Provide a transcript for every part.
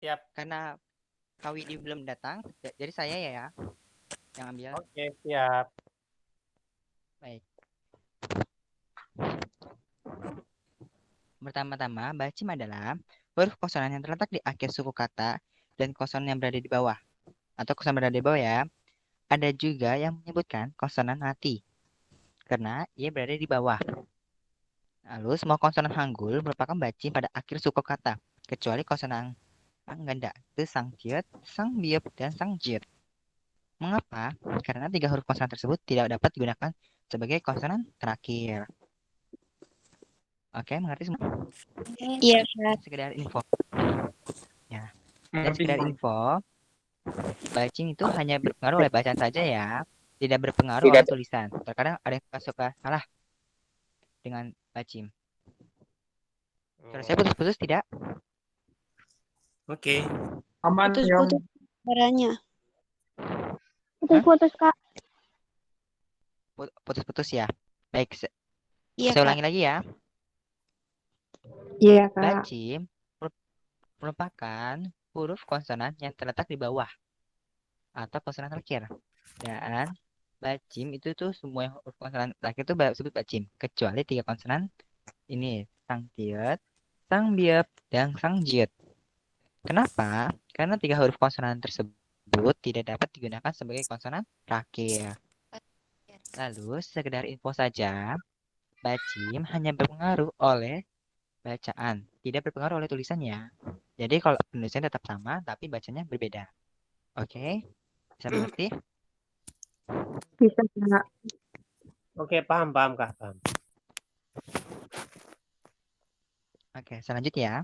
Siap. Karena Kak Widi belum datang, jadi saya ya yang ambil. Oke, siap. Baik. Pertama-tama, bacim adalah huruf konsonan yang terletak di akhir suku kata dan konsonan yang berada di bawah atau konsonan berada di bawah ya. Ada juga yang menyebutkan konsonan mati karena ia berada di bawah. Lalu semua konsonan Hangul merupakan bacim pada akhir suku kata kecuali konsonan ganda itu sang ciut, sang biup, dan sang jit. Mengapa? Karena tiga huruf konsonan tersebut tidak dapat digunakan sebagai konsonan terakhir. Oke, mengerti semua? Iya, Kak. Sekedar info. Ya. Dan Mengerti. sekedar info, bacing itu hanya berpengaruh oleh bacaan saja ya, tidak berpengaruh oleh tulisan. Terkadang ada yang suka salah dengan bacim. Suara saya putus-putus tidak? Oke. Aman, Yong. Putus-putus suaranya. Putus-putus, Kak. Putus-putus ya. Baik, Iya, saya Kak. ulangi lagi ya. Iya, Kak. Bacim merupakan huruf konsonan yang terletak di bawah atau konsonan terakhir. Dan bacim itu tuh semua yang huruf konsonan terakhir itu disebut bacim, kecuali tiga konsonan ini, sang tiet, sang biep, dan sang jiet. Kenapa? Karena tiga huruf konsonan tersebut tidak dapat digunakan sebagai konsonan terakhir. Lalu, sekedar info saja, bacim hanya berpengaruh oleh bacaan, tidak berpengaruh oleh tulisannya. Jadi kalau penulisannya tetap sama, tapi bacanya berbeda. Oke? Bisa mengerti? Bisa, Kak. Oke, paham, Kak. Paham. Oke, selanjutnya ya.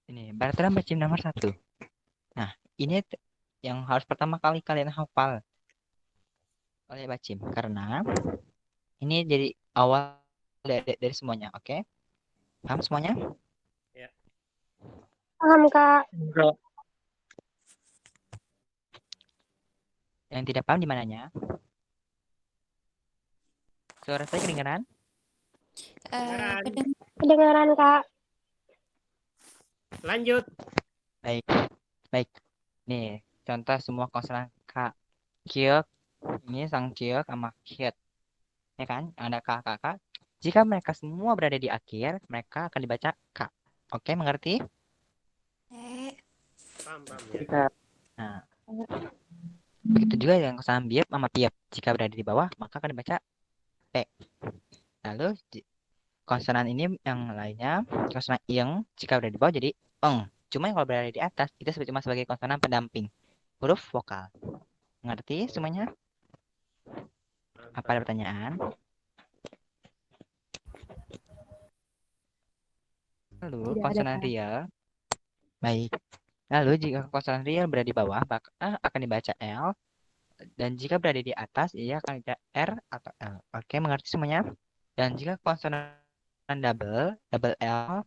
Ini barteran bacim nomor 1. Nah, ini yang harus pertama kali kalian hafal oleh bacim. Karena ini jadi awal dari semuanya, oke? Paham semuanya? Ya. Paham, Kak. Enggak. Yang tidak paham di mananya? Suara saya kedengaran? Kedengaran, Kak. Lanjut. Baik, baik. Nih, contoh semua konsonan K. Kiok, ini sang kiok sama kiet. Ya kan? Ada K, K, K. Jika mereka semua berada di akhir, mereka akan dibaca K. Oke, mengerti? Paham, ya. Bisa. Nah, begitu juga yang konsonan biep sama piep. Jika berada di bawah, maka akan dibaca P. Lalu, konsonan ini yang lainnya, konsonan ing, jika berada di bawah jadi eng. Cuma yang kalau berada di atas, itu cuma sebagai konsonan pendamping. Huruf vokal. Mengerti semuanya? Apa ada pertanyaan? Lalu, Tidak ada, konsonan Kak. real. Baik. Lalu, jika konsonan real berada di bawah, maka akan dibaca L. Dan jika berada di atas, ia akan dibaca R atau L. Oke, mengerti semuanya? Dan jika konsonan double L,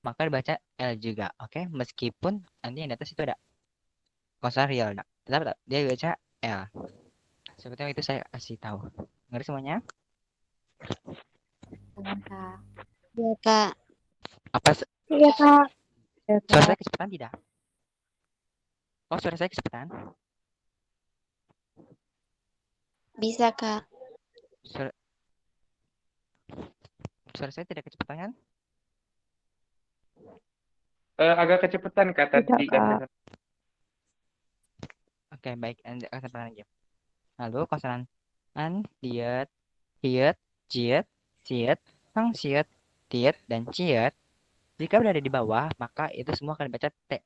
maka dibaca L juga. Oke, meskipun nanti yang di atas itu ada konsonan real. Tetap dia dibaca L. Sebetulnya itu saya kasih tahu. Mengerti semuanya? Iya, Kak. Apa Iya, Kak. suara saya kecepatan tidak? Oh, suara saya kecepatan? Bisa, Kak. Suara, suara saya tidak kecepatan kan? Agak kecepatan, Kak, tadi. Tidak, Kak. Oke, baik. Anda akan pernah lagi. Lalu konsonan an, diet, hiet, jiet, siet, sang siet, tiet, dan ciet. Jika berada di bawah, maka itu semua akan dibaca T.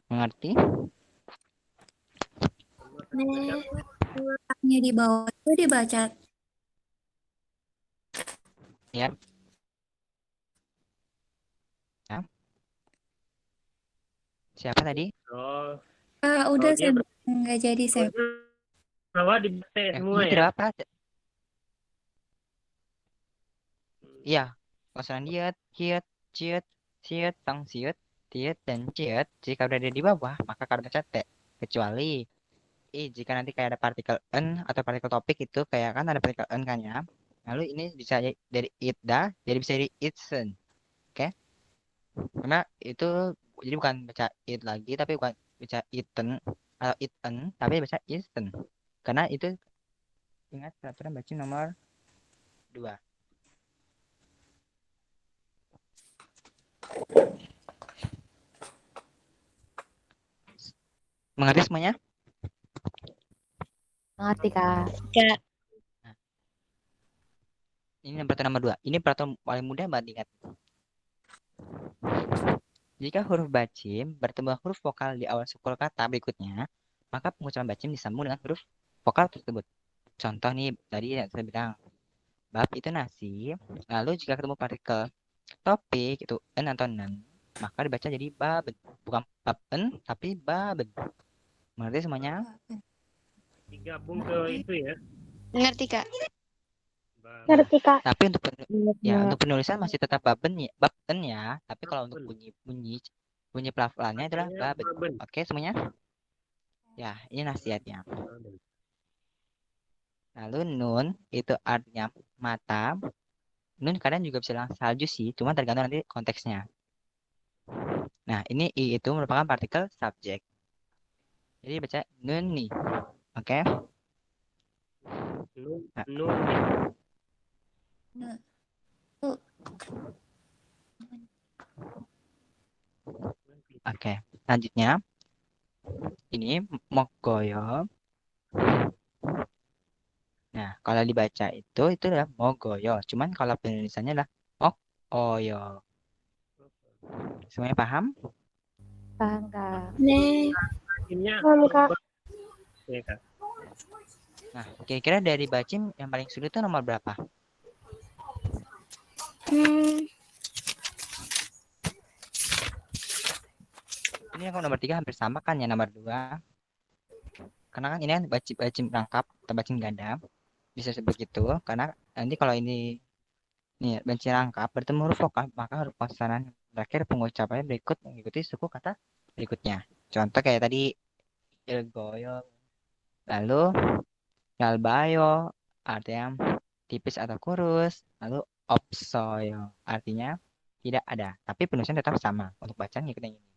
Mengerti? Nya di bawah itu dibaca Ya. Ya. Siapa tadi? Oh, udah dia saya nggak jadi saya. bawah di T semua Ini ya. tidak apa. Iya. Konsonan diet, hiet, ciet, siet, sang siet, tiet, dan ciet. Jika berada di bawah, maka akan dibaca T. Kecuali jika nanti kayak ada partikel n atau partikel topik itu kayak kan ada partikel n kan ya. Lalu ini bisa dari ida, jadi bisa dari itsen. Oke? Karena itu jadi bukan baca it lagi, tapi bukan baca iten atau iten, tapi baca isten. Karena itu ingat peraturan baca nomor 2. Mengerti semuanya? Mengerti, Kak. Kak. Nah, ini peraturan nomor 2. Ini peraturan paling mudah banget diingat. Jika huruf bacim bertemu huruf vokal di awal struktur kata berikutnya, maka pengucapan bacim disambung dengan huruf vokal tersebut. Contoh nih, tadi yang saya bilang, bab itu nasi, lalu jika ketemu partikel topik itu en atau nen, maka dibaca jadi baben. Bukan baben, tapi baben. Mengerti semuanya? Digabung ke itu ya. Mengerti, Kak. Baben. Kak. Tapi untuk penulisan masih tetap baben ya, baben ya. Tapi kalau untuk bunyi pelafalannya adalah Bacanya baben. baben. Oke semuanya? Ya, ini nasihatnya. Baben. Lalu nun itu artinya mata. Nun kadang juga bisa bilang salju sih, cuma tergantung nanti konteksnya. Nah, ini i itu merupakan partikel subjek. Jadi baca nun nih. Oke? Nah, Nun. Nah, tuh. oke. Selanjutnya ini mogoyo. Nah, kalau dibaca itu adalah mogoyo. Cuman kalau penulisannya adalah oyo. Semuanya paham? Paham, Kak. Nih. Akhirnya Kak. ya Kak. Nah, kira-kira dari bacim yang paling sulit itu nomor berapa? Ini kalau nomor 3 hampir sama kan ya nomor 2. Karena kan ini kan bacim rangkap atau bacim ganda. Bisa seperti itu. Karena nanti kalau ini nih bacim rangkap bertemu huruf vokal, maka huruf konsonan terakhir pengucapannya berikut mengikuti suku kata berikutnya. Contoh kayak tadi ilgoyo. Lalu yalbayo artinya tipis atau kurus. Lalu opsoyo artinya tidak ada. Tapi penulisan tetap sama. Untuk bacaan ngikutin ini.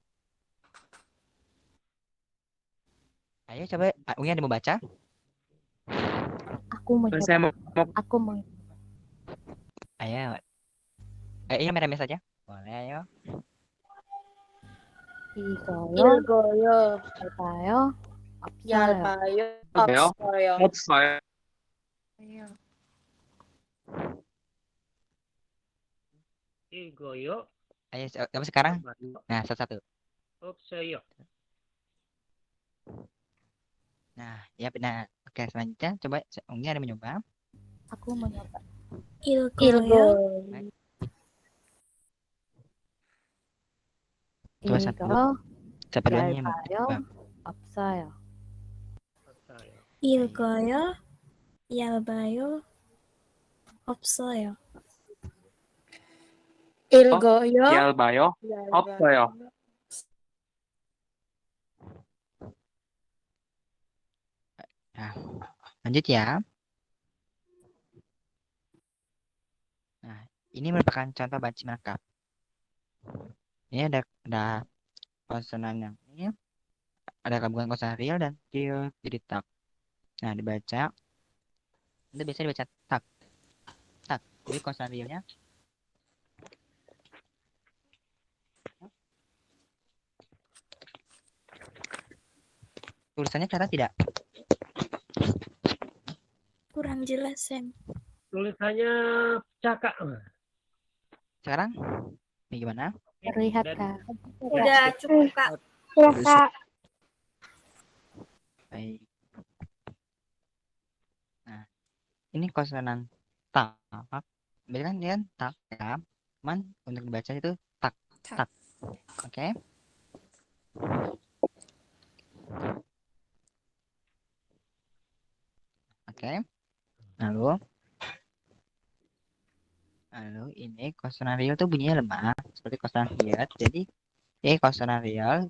Ayo coba, Ungi ada mau baca? Saya mau Aku mau. Ayo. Ini merah saja. Boleh, ayo. Ilgoyo. Alpayo. Opsayo. Opsoyo. Opsoyo. Ilgoyo. Ayo, coba sekarang. Nah, satu-satu. Opsoyo. Nah, ya benar. Oke, selanjutnya coba Ungi ada mencoba. Aku mau nyoba. Ilgoyo. Coba satu. Siapa duluan yang mau coba? Opsayo. Opsoyo. Ilgoyo. Yalbayo. Opsoyo. Ilgoyo. Yalbayo. Opsoyo. Nah, lanjut ya. Nah, ini merupakan contoh bacim lengkap. Ini ada konsonan yang ini, ada gabungan konsonan real dan real jadi tak. Nah, dibaca. Itu biasanya dibaca tak. Tak. Jadi konsonan realnya tulisannya kelihatan tidak? Kurang jelas, Sam. Tulisannya cakak. Sekarang ini gimana? Terlihat, Dan Kak. Udah cukup, Kak. Ya, Kak. Baik. Nah, ini konsonan tak. Berarti kan dia kan tak ya. Cuman untuk dibaca itu tak. Tak. Oke. Oke. Lalu ini konsonan real tuh bunyinya lemah seperti konsonan hiat. Jadi konsonan real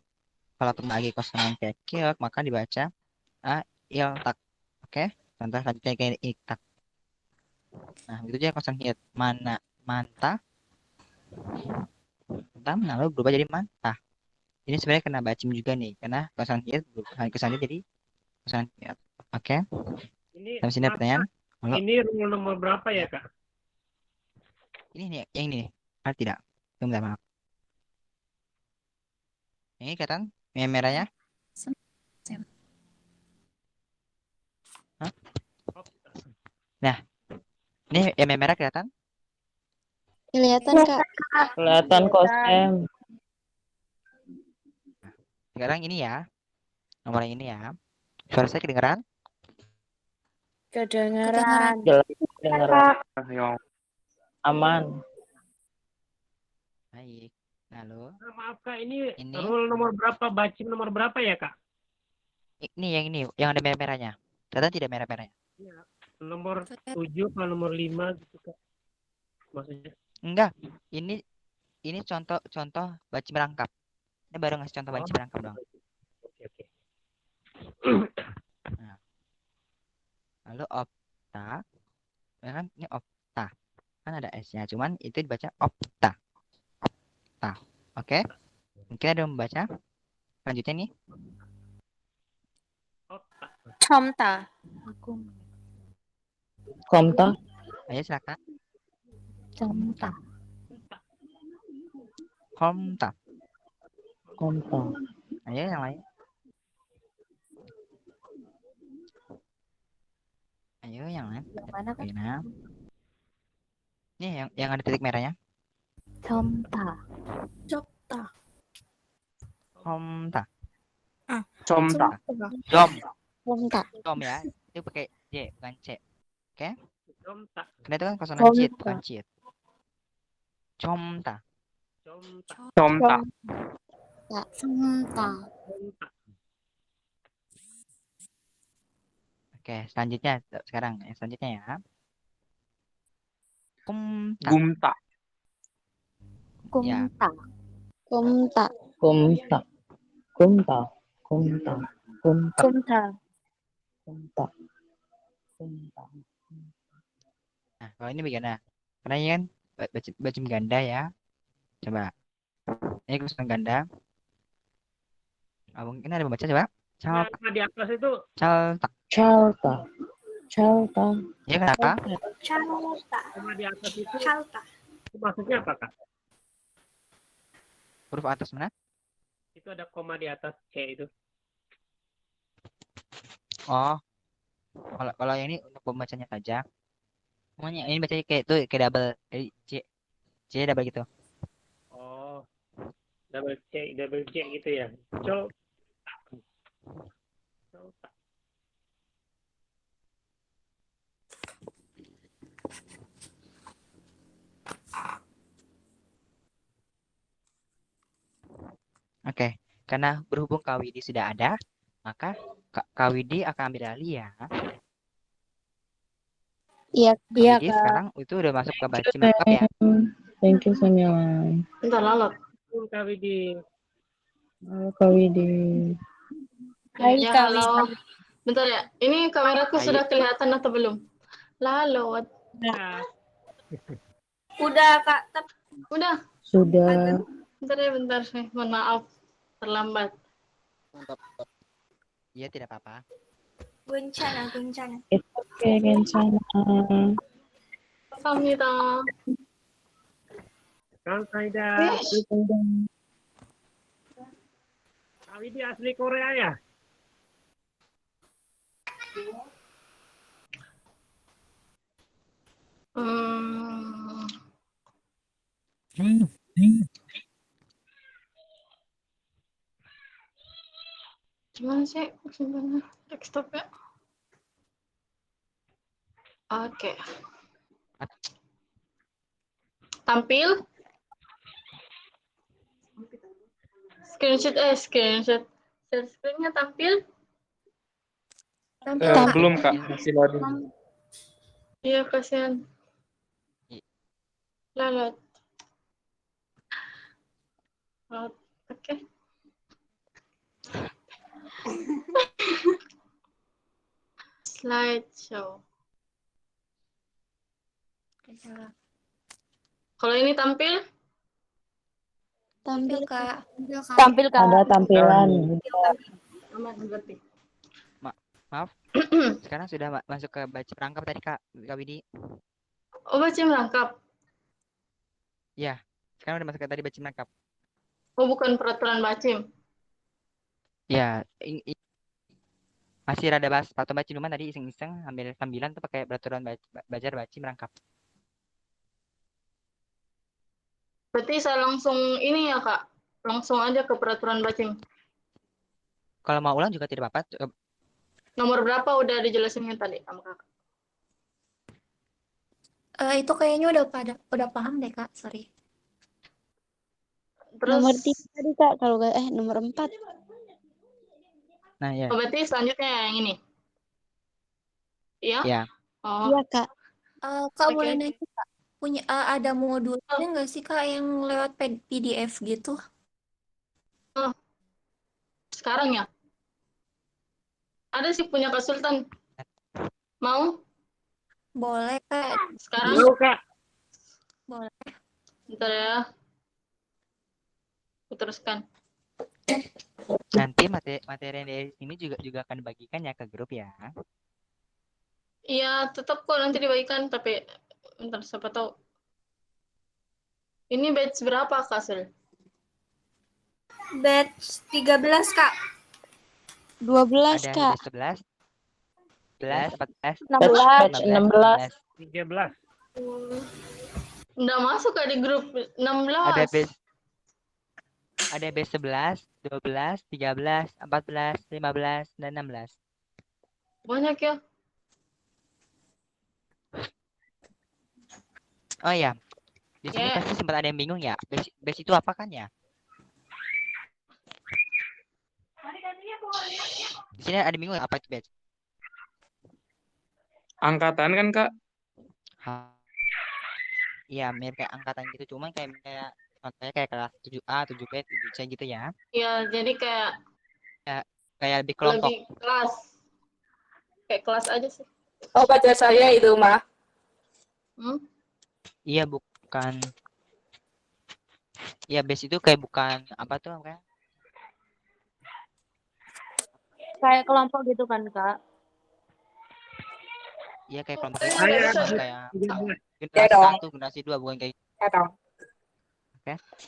kalau terbagi konsonan kayak kiok maka dibaca a il tak. Oke. Contoh selanjutnya kayak ik tak. Nah, begitu aja konsonant hiat. Mana, manta, tam, lalu berubah jadi mantah. Ini sebenarnya kena bacim juga nih, karena konsonant hiat konsonant jadi konsonant hiat. Oke, Ini sampai sini ada maaf, pertanyaan. Kak. Halo, Ini rule nomor berapa ya, Kak? ini nih, yang ini nih. Ah, tidak. Bentar, maaf. Yang ini kelihatan? Yang merahnya? Hah? Opta. Nah, ini yang merah kelihatan? Kelihatan Kak. Kelihatan kok, Sam. Sekarang ini ya, nomor yang ini ya. Suara saya kedengeran? Kedengeran. Jelas kedengeran. Yo. Aman. Baik. Lalu, Nah, maaf, Kak. Ini ini, rule nomor berapa? Bacim nomor berapa ya, Kak? ini, yang ada merah-merahnya. Kelihatan tidak merah-merahnya? Ya, nomor 7 atau nomor 5 gitu, Kak. Maksudnya. Enggak. Ini contoh bacim rangkap. Ini baru ngasih contoh bacim rangkap dong. Oke, oke. Nah, lalu opta, ya kan? Ini opta. Kan ada S-nya, cuman itu dibaca opta. Opta. Oke? Mungkin ada yang membaca? Selanjutnya nih. Opta. Comta. Aku Komta. Ayo silakan. conta. Komta. Komta. Ayo yang lain. Ayo yang lain. Yang mana kan? Nah. Nih yang ada titik merahnya. Conta. Copta. Komta. Comta. Dom. Conta. Dom ya. Itu pakai J bukan C. Oke? Comta. Karena itu kan konsonan cit, Komta. bukan cit. Comta. Comta. Comta. Conta. Conta. Comta. Oke, selanjutnya sekarang yang selanjutnya ya. Kumta. Gumta. Ya. Kumta. Kumta. Kumta. Kumta. Kumta. Kumta. Kumta. Kumta. Kumta. Nah, kalau ini bagaimana? Karena ini kan bacim ganda ya. Coba. Ini konsonan ganda. Oh, mungkin ada yang membaca coba. Cal, Nah, di atas itu calta. Chalta. Chalta. Ya kenapa? Calta. sama di atas itu Calta. maksudnya apa, Kak? Huruf atas mana? Itu ada koma di atas C itu. Oh, kalau yang ini untuk pembacanya saja. Semuanya ini bacanya kayak itu kayak double C double gitu. Oh, double C gitu ya. Comta. Comta. Oke, karena berhubung Kawidi sudah ada, maka Kawidi akan ambil alih ya. Iya, iya Kawidi Kak. sekarang itu udah masuk ke bacim lengkap ya. Thank you, Samila. Bentar, Lalot. Kak Widi. Halo, Kak Widi. Hai Ya, Kak halo. Widi. Bentar ya. Ini kameraku Hai. sudah kelihatan atau belum? Lalot. Ya, Udah Kak. Udah. Sudah. Bentar ya, bentar. Mohon maaf. Terlambat. Iya tidak apa-apa. Guncana. Oke, Kencana. Kamita. Kang Saida. Kak Widi asli Korea ya? Gimana sih sebenarnya desktopnya? Oke. Tampil. Screenshot. Share screen-nya tampil. Belum, Kak. Masih loading. Iya, kasihan. Lalot. Oke. Slideshow. Kalau ini tampil, Tampil. Kak. Tampil, Kak. Ada tampilan. aman berarti. Maaf. Sekarang sudah masuk ke baca perangkap tadi Kak Widi. Oh, baca merangkap. Ya, sekarang udah masuk ke tadi baca perangkap. Oh, bukan peraturan bacim. Ya, masih rada bahas patung baca cuman tadi iseng-iseng ambil sambilan tuh pakai peraturan bajar baca merangkap. Berarti saya langsung ini ya, Kak. Langsung aja ke peraturan bacim. Kalau mau ulang juga tidak apa-apa. Nomor berapa udah dijelasinnya tadi sama Kakak? Itu kayaknya udah paham deh Kak, sorry. Terus Nomor 3 tadi, Kak. Kalau nomor 4. Nah, ya. oh, berarti selanjutnya yang ini. Iya? Ya. Oh, Iya, Kak. Kak Oke. boleh nanya Kak, punya ada modulnya nggak sih Kak yang lewat PDF gitu? sekarang ya. Ada sih punya Kak Sultan. Mau? Boleh Kak, Sekarang? Mau Kak. boleh. Bentar ya. Teruskan. Nanti materi yang dari sini juga akan dibagikan ya ke grup ya. Iya, tetap kok nanti dibagikan, tapi bentar siapa tahu. Ini batch berapa, Kak Sul? Batch 13 Kak. 12, Ada Kak. 11, 11, 14, 16. 16. 13. Nggak masuk Kak di grup 16. ada batch 11, 12, 13, 14, 15, dan 16. Banyak ya. Oh ya, di sini Ya. pasti sempat ada yang bingung ya. Batch itu apa kan ya? Di sini ada yang bingung apa itu batch? Angkatan kan, Kak? Iya, mirip kayak angkatan gitu, cuman kayak contohnya kayak kelas 7A, 7B, 7C gitu ya. Ya, jadi kayak Kayak lebih kelompok. lebih kelas. Kayak kelas aja sih. Oh, pacar saya itu, mah. Iya, bukan. Iya, batch itu kayak bukan apa tuh kayak Kayak kelompok gitu kan, Kak? iya kayak kelompok Saya itu nggak bukan bisa. kayak Ya generasi dong. 1, generasi 2 bukan kayak Ya dong.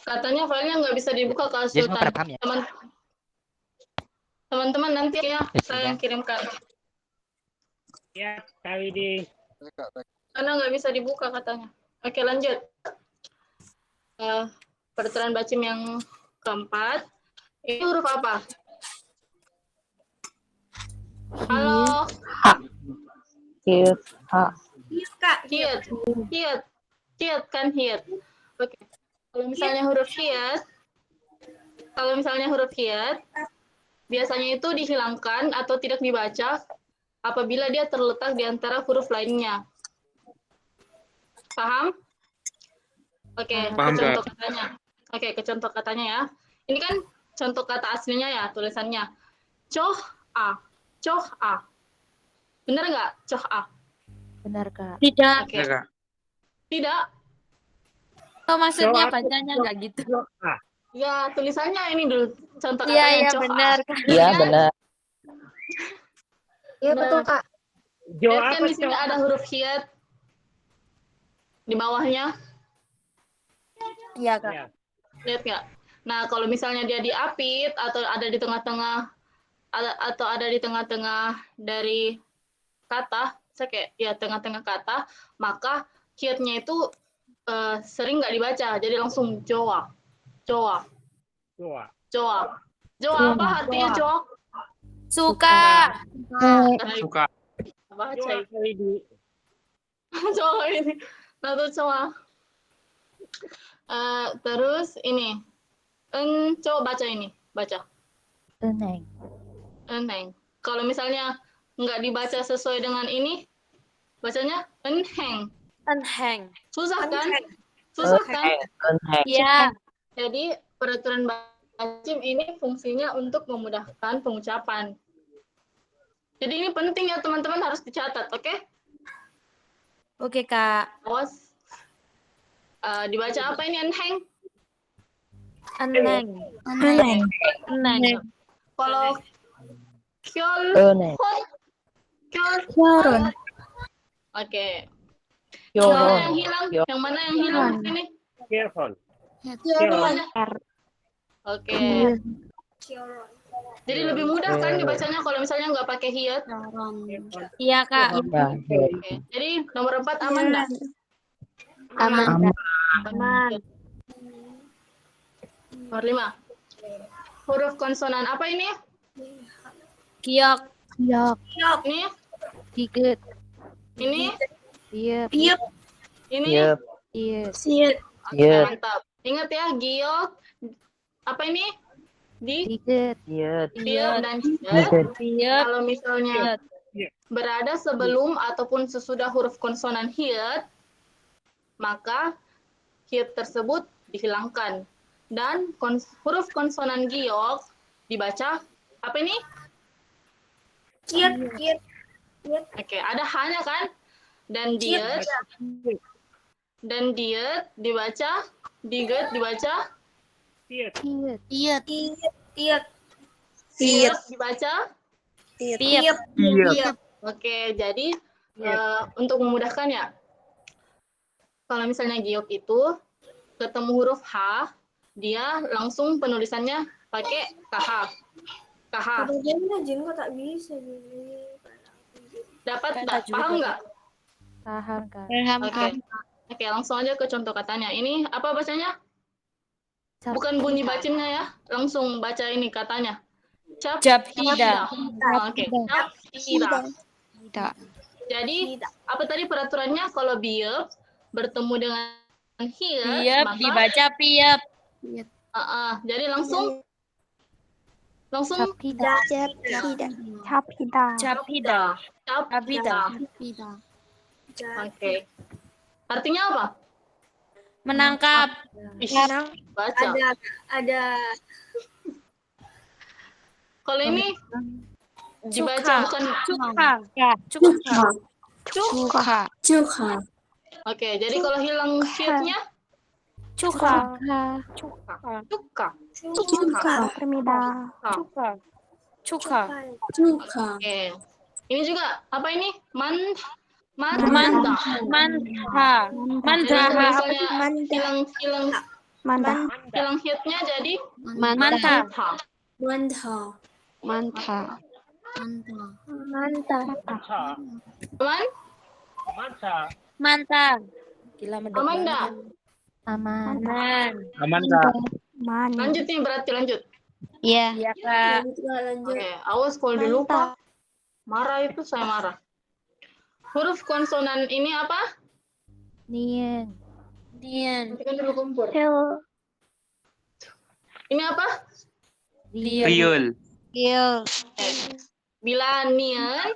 Katanya filenya nggak bisa dibuka Kak Jadi semua Sultan. pada paham ya? Teman-teman nanti ya Ya, saya yang kirimkan. Ya, Kak Widi. Karena nggak bisa dibuka katanya. Oke, lanjut. Peraturan bacim yang keempat. Ini huruf apa? Halo. Cute. Kak, Hiat. Hiat. Hiat kan hiat. Oke. Kalau misalnya huruf hiat, biasanya itu dihilangkan atau tidak dibaca apabila dia terletak di antara huruf lainnya. Paham? Oke, Paham, ke contoh Kak. katanya. Oke, ke contoh katanya ya. Ini kan contoh kata aslinya ya, tulisannya. Coh a. Coh a. Benar nggak? Coh a. Benar, Kak. Tidak. Oke. Ya, Kak. Tidak. Oh, maksudnya Coba- bacanya nggak gitu. Ah, Ya, tulisannya ini dulu. Contoh Iya, katanya iya, coh benar, a. Kak. Iya, benar. Iya Nah. betul Kak. Jo Lihat kan apa di sini Jo? ada huruf hiat di bawahnya. Iya, Kak. Ya. Lihat nggak? Nah, kalau misalnya dia diapit atau ada di tengah-tengah dari kata, saya kayak ya tengah-tengah kata, maka hiatnya itu sering nggak dibaca, jadi langsung joa, joa, Joa. joa, joa apa artinya joa? Suka. Suka. Baca Joa ini. Kak Widi. Joa ini, nah tuh joa. Terus ini, coba baca ini, baca. Tenang. Enheng. Kalau misalnya nggak dibaca sesuai dengan ini, bacanya enheng. Enheng. Susah kan? Susah kan? Iya. Jadi peraturan bacim ini fungsinya untuk memudahkan pengucapan. Jadi ini penting ya teman-teman, harus dicatat, oke? Oke, Kak. Awas Dibaca apa ini enheng? Eneng. Eneng. Eneng. Kalau kyol, Öneng. kyol. Kyoron. Oke. Yang mana Kyoron. yang hilang? Yang mana yang hilang di sini? Kyoron. Kyoron. Oke. Jadi lebih mudah kan dibacanya kalau misalnya nggak pakai hiat. Iya, Kak. Oke. Jadi nomor 4 aman nggak? Aman. Aman. Nomor 5. Huruf konsonan apa ini? Giok. Ini? Diget. Ini? Iya. Ini? Yep. Iya. Oke, Yep. mantap. Ingat ya, giok. Apa ini? Diget. Yep. Diet dan jiet. Yep. Diet. Kalau misalnya berada sebelum ataupun sesudah huruf konsonan hiat, maka hiat tersebut dihilangkan. Dan huruf konsonan giok dibaca apa ini? Kiet. Oke, ada hanya kan? Dan diet dibaca, diget dibaca, Tiet. Diet. diet dibaca. Piep. Oke, jadi untuk memudahkan ya, kalau misalnya giok itu ketemu huruf H, dia langsung penulisannya pakai KH. KH. Dapat nggak? Paham nggak? Paham, Kak. Oke. Oke, langsung aja ke contoh katanya. Ini apa bacanya? Bukan bunyi bacimnya ya, langsung baca ini katanya. Japida. Oke, capida. Jadi apa tadi peraturannya? Kalau biep bertemu dengan hiat, Piep maka dibaca piep. jadi langsung Japida. capida. Oke. Artinya apa? Menangkap. Ish, baca. Kalau ini dibaca bukan. Cuka. Oke, jadi kalau hilang hiatnya Cuka. cuka. Oke. Ini juga apa ini? Mantah. Mantha. Jadi kalau misalnya hilang hitnya jadi Mantha. aman. Mantha. Aman enggak? Aman. Aman kak. Lanjut nih, berarti lanjut. Iya, Kak. Oke, awas kalau dilupa. Marah itu saya marah. Huruf konsonan ini apa? Nien. Matikan dulu kompor. Ini apa? Riul. Bila nian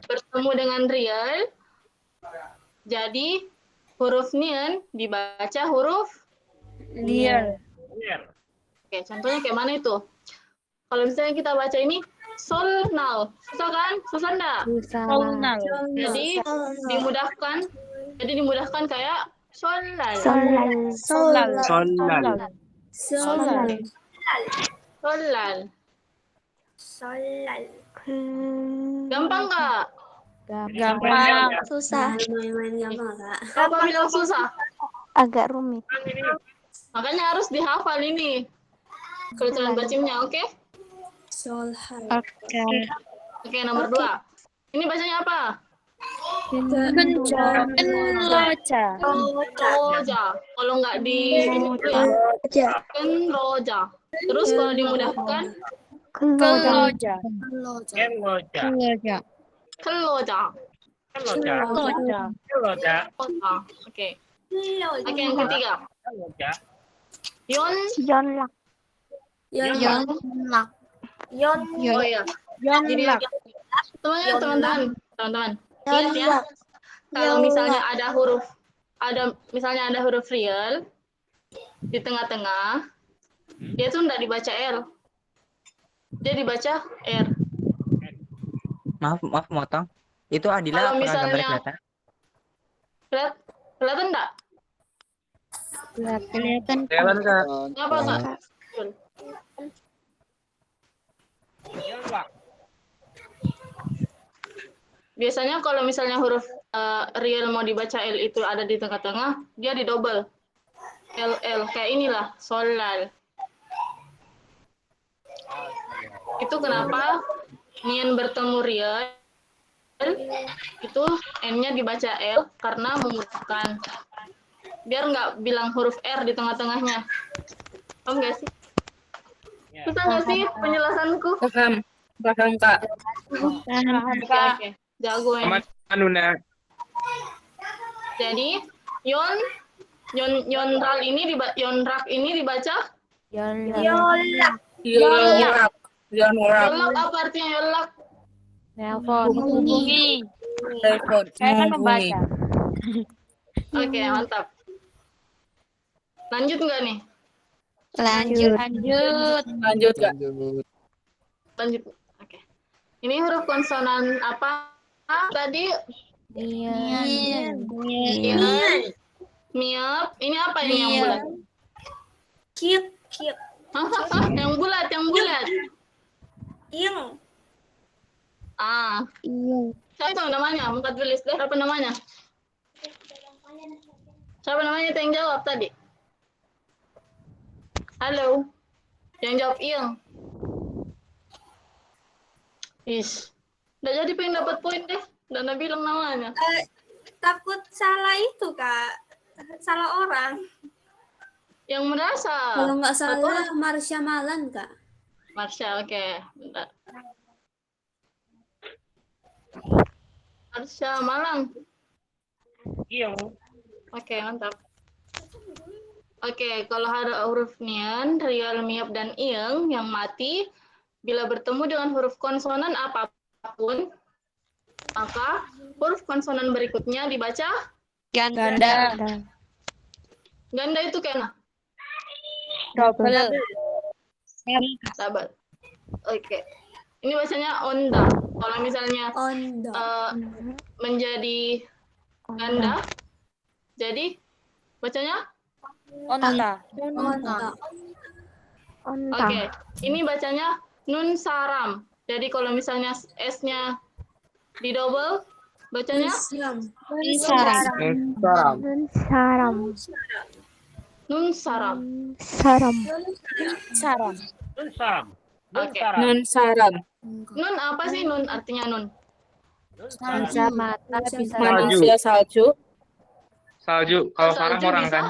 bertemu dengan real, jadi huruf nian dibaca huruf. Oke, contohnya kayak mana itu? Kalau misalnya kita baca ini solnal, susah kan? Susah enggak? Jadi dimudahkan kayak solal. Gampang nggak? Gampang. Susah. Apa bilang susah? Agak rumit. Makanya harus dihafal ini. Keruculan bacimnya, oke? Oke, nomor 2. Ini bacanya apa? Kenloja. Roja. Kalau nggak di ini ya. Kenroja. Terus kalau dimudahkan Keloja. keloja. Oke. Oke, yang ketiga. Yonlak. Oh iya. Jadi teman-teman. Ingat ya. Kalau misalnya ada huruf real di tengah-tengah, dia tuh nggak dibaca L. Dia dibaca R. Maaf motong. Itu Adila Kalau apa gambar misalnya- kelihatan? Kelihatan nggak? Kelihatan. Jalan Kak. Kenapa Kak? Biasanya kalau misalnya huruf real mau dibaca L itu ada di tengah-tengah, dia di double. LL kayak inilah, solal. Itu kenapa nian bertemu real itu N-nya dibaca L karena memudahkan. Biar nggak bilang huruf R di tengah-tengahnya. Paham nggak sih? Susah nggak sih penjelasanku? Paham. Paham, Kak. Oke. Jago ini. Amat Anuna. Jadi Yonrak ini dibaca Yola. Yolak. Yolak. yolak. Apa artinya yolak? Nelpon. Telepon. Saya kan Menghubungi. membaca. Oke, mantap. Lanjut nggak nih? Lanjut. Lanjut, Kak. Lanjut. Oke. Ini huruf konsonan apa? Tadi Nian. miap. Ini apa ini yang bulat? Kit. Hah? Yang bulat. Ing. Ah, siapa itu namanya? Muka tulis deh. Siapa namanya? Siapa namanya itu yang jawab tadi? Halo. Yang jawab Ing. Udah jadi pengen dapat poin deh. Dana bilang namanya. Takut salah itu, Kak. Salah orang. Yang merasa. Kalau nggak salah, Marsha Malan, Kak. Marsha, oke. Bentar. Marsha Malang. Iya. Oke, mantap. Oke, kalau ada huruf nian, real, miap, dan ing yang mati, bila bertemu dengan huruf konsonan apapun, maka huruf konsonan berikutnya dibaca Ganda. ganda itu kayak mana? Double. Sabar. Oke. Ini bacanya onda. Kalau misalnya Ondo. menjadi ganda, jadi bacanya? Onta. Oke. Ini bacanya nun saram. Jadi kalau misalnya S-nya di double, bacanya nun saram. Oke. Nun saram. Nun apa sih nun? Artinya nun. Bisa mata, bisa Manusia salju. Salju. Kalau sarang Salju orang bisa. kan.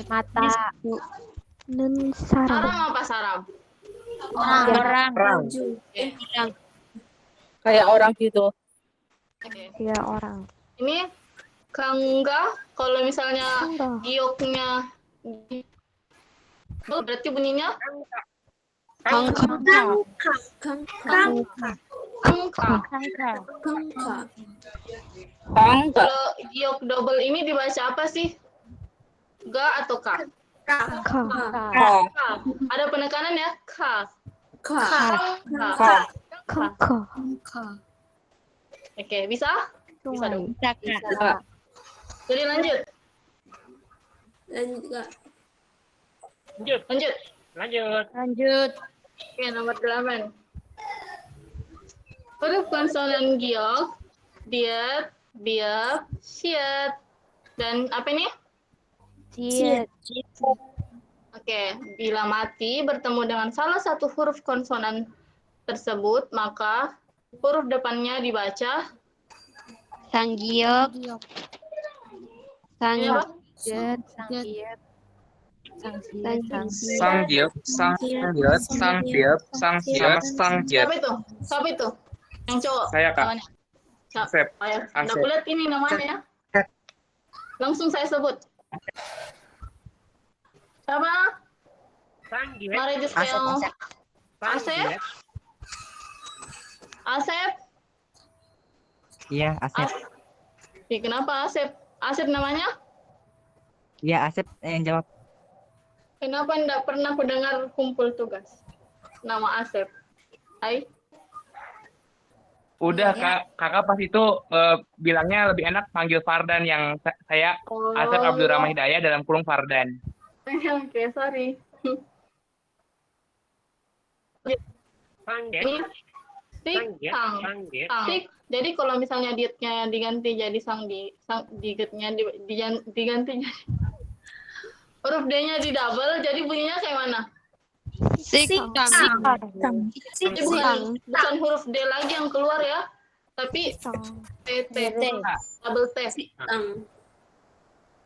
mata. Saram apa saram? Orang. Kayak orang gitu. Oke. Dia orang. Ini kangga. Kalau misalnya gioknya berarti bunyinya angka. Tangga. Kalau giok double ini dibaca apa sih? Ga atau ka? Ka. Ada penekanan ya? Ka. Ka. Oke, bisa? Bisa dong. Ka. Jadi lanjut. Lanjut. Oke, nomor 8. Huruf konsonan giok, diet, biak, siat, dan apa ini? Ciet. Oke, bila mati bertemu dengan salah satu huruf konsonan tersebut, maka huruf depannya dibaca Sanggiok. ini apa? Sang diep, sang diet, sang diep, sang siap, sang jet. Siapa itu? Siapa itu? Yang cowok. Saya, Kak. Namanya? Siapa? Asep. Ayo, udah Asep. kulihat ini namanya ya. Langsung saya sebut. Siapa? Sanggit. Mari di spell. Asep? Asep? Iya, Asep. Ih, kenapa Asep? Asep namanya? Iya, Asep yang jawab. Kenapa enggak pernah aku dengar kumpul tugas? Nama Asep. Hai. Udah Iya. Kak, kakak pas itu bilangnya lebih enak panggil Fardan yang saya Asep Abdul Rahman Hidayah dalam kurung Fardan. Oke, sorry. Panggil. Ini sik Panggil. sang. Panggil. Sik. Jadi kalau misalnya dietnya diganti jadi digetnya diganti jadi huruf D-nya di double, jadi bunyinya kayak mana? Jadi bukan huruf D lagi yang keluar ya, tapi T double T.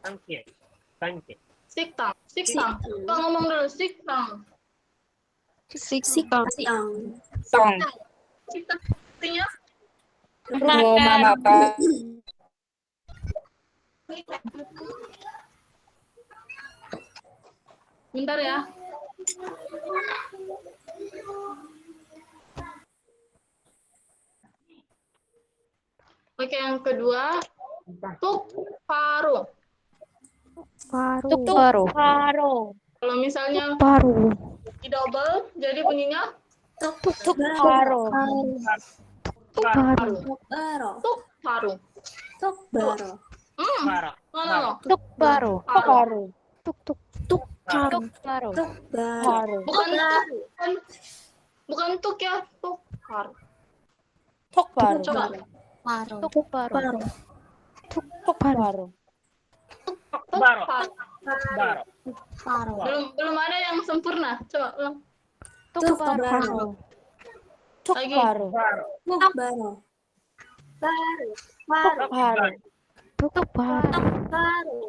Panggil. Panggil. Siktang. Kita ngomong dulu siktang. Tong. Siktang artinya Makan. bentar ya. Oke, yang kedua tuk paru. Paru. Kalau misalnya Paru. di double, jadi bunyinya Paru. paru. Tuk paru. Baru. No. Tuk paru. Paru. Tuk paru. Bukan tuk ya, tuk paru. Paru. Coba. Tuk paru. Tuk paru. Belum ada yang sempurna. Coba ulang. Tuk paru. Lagi. Tuk paru.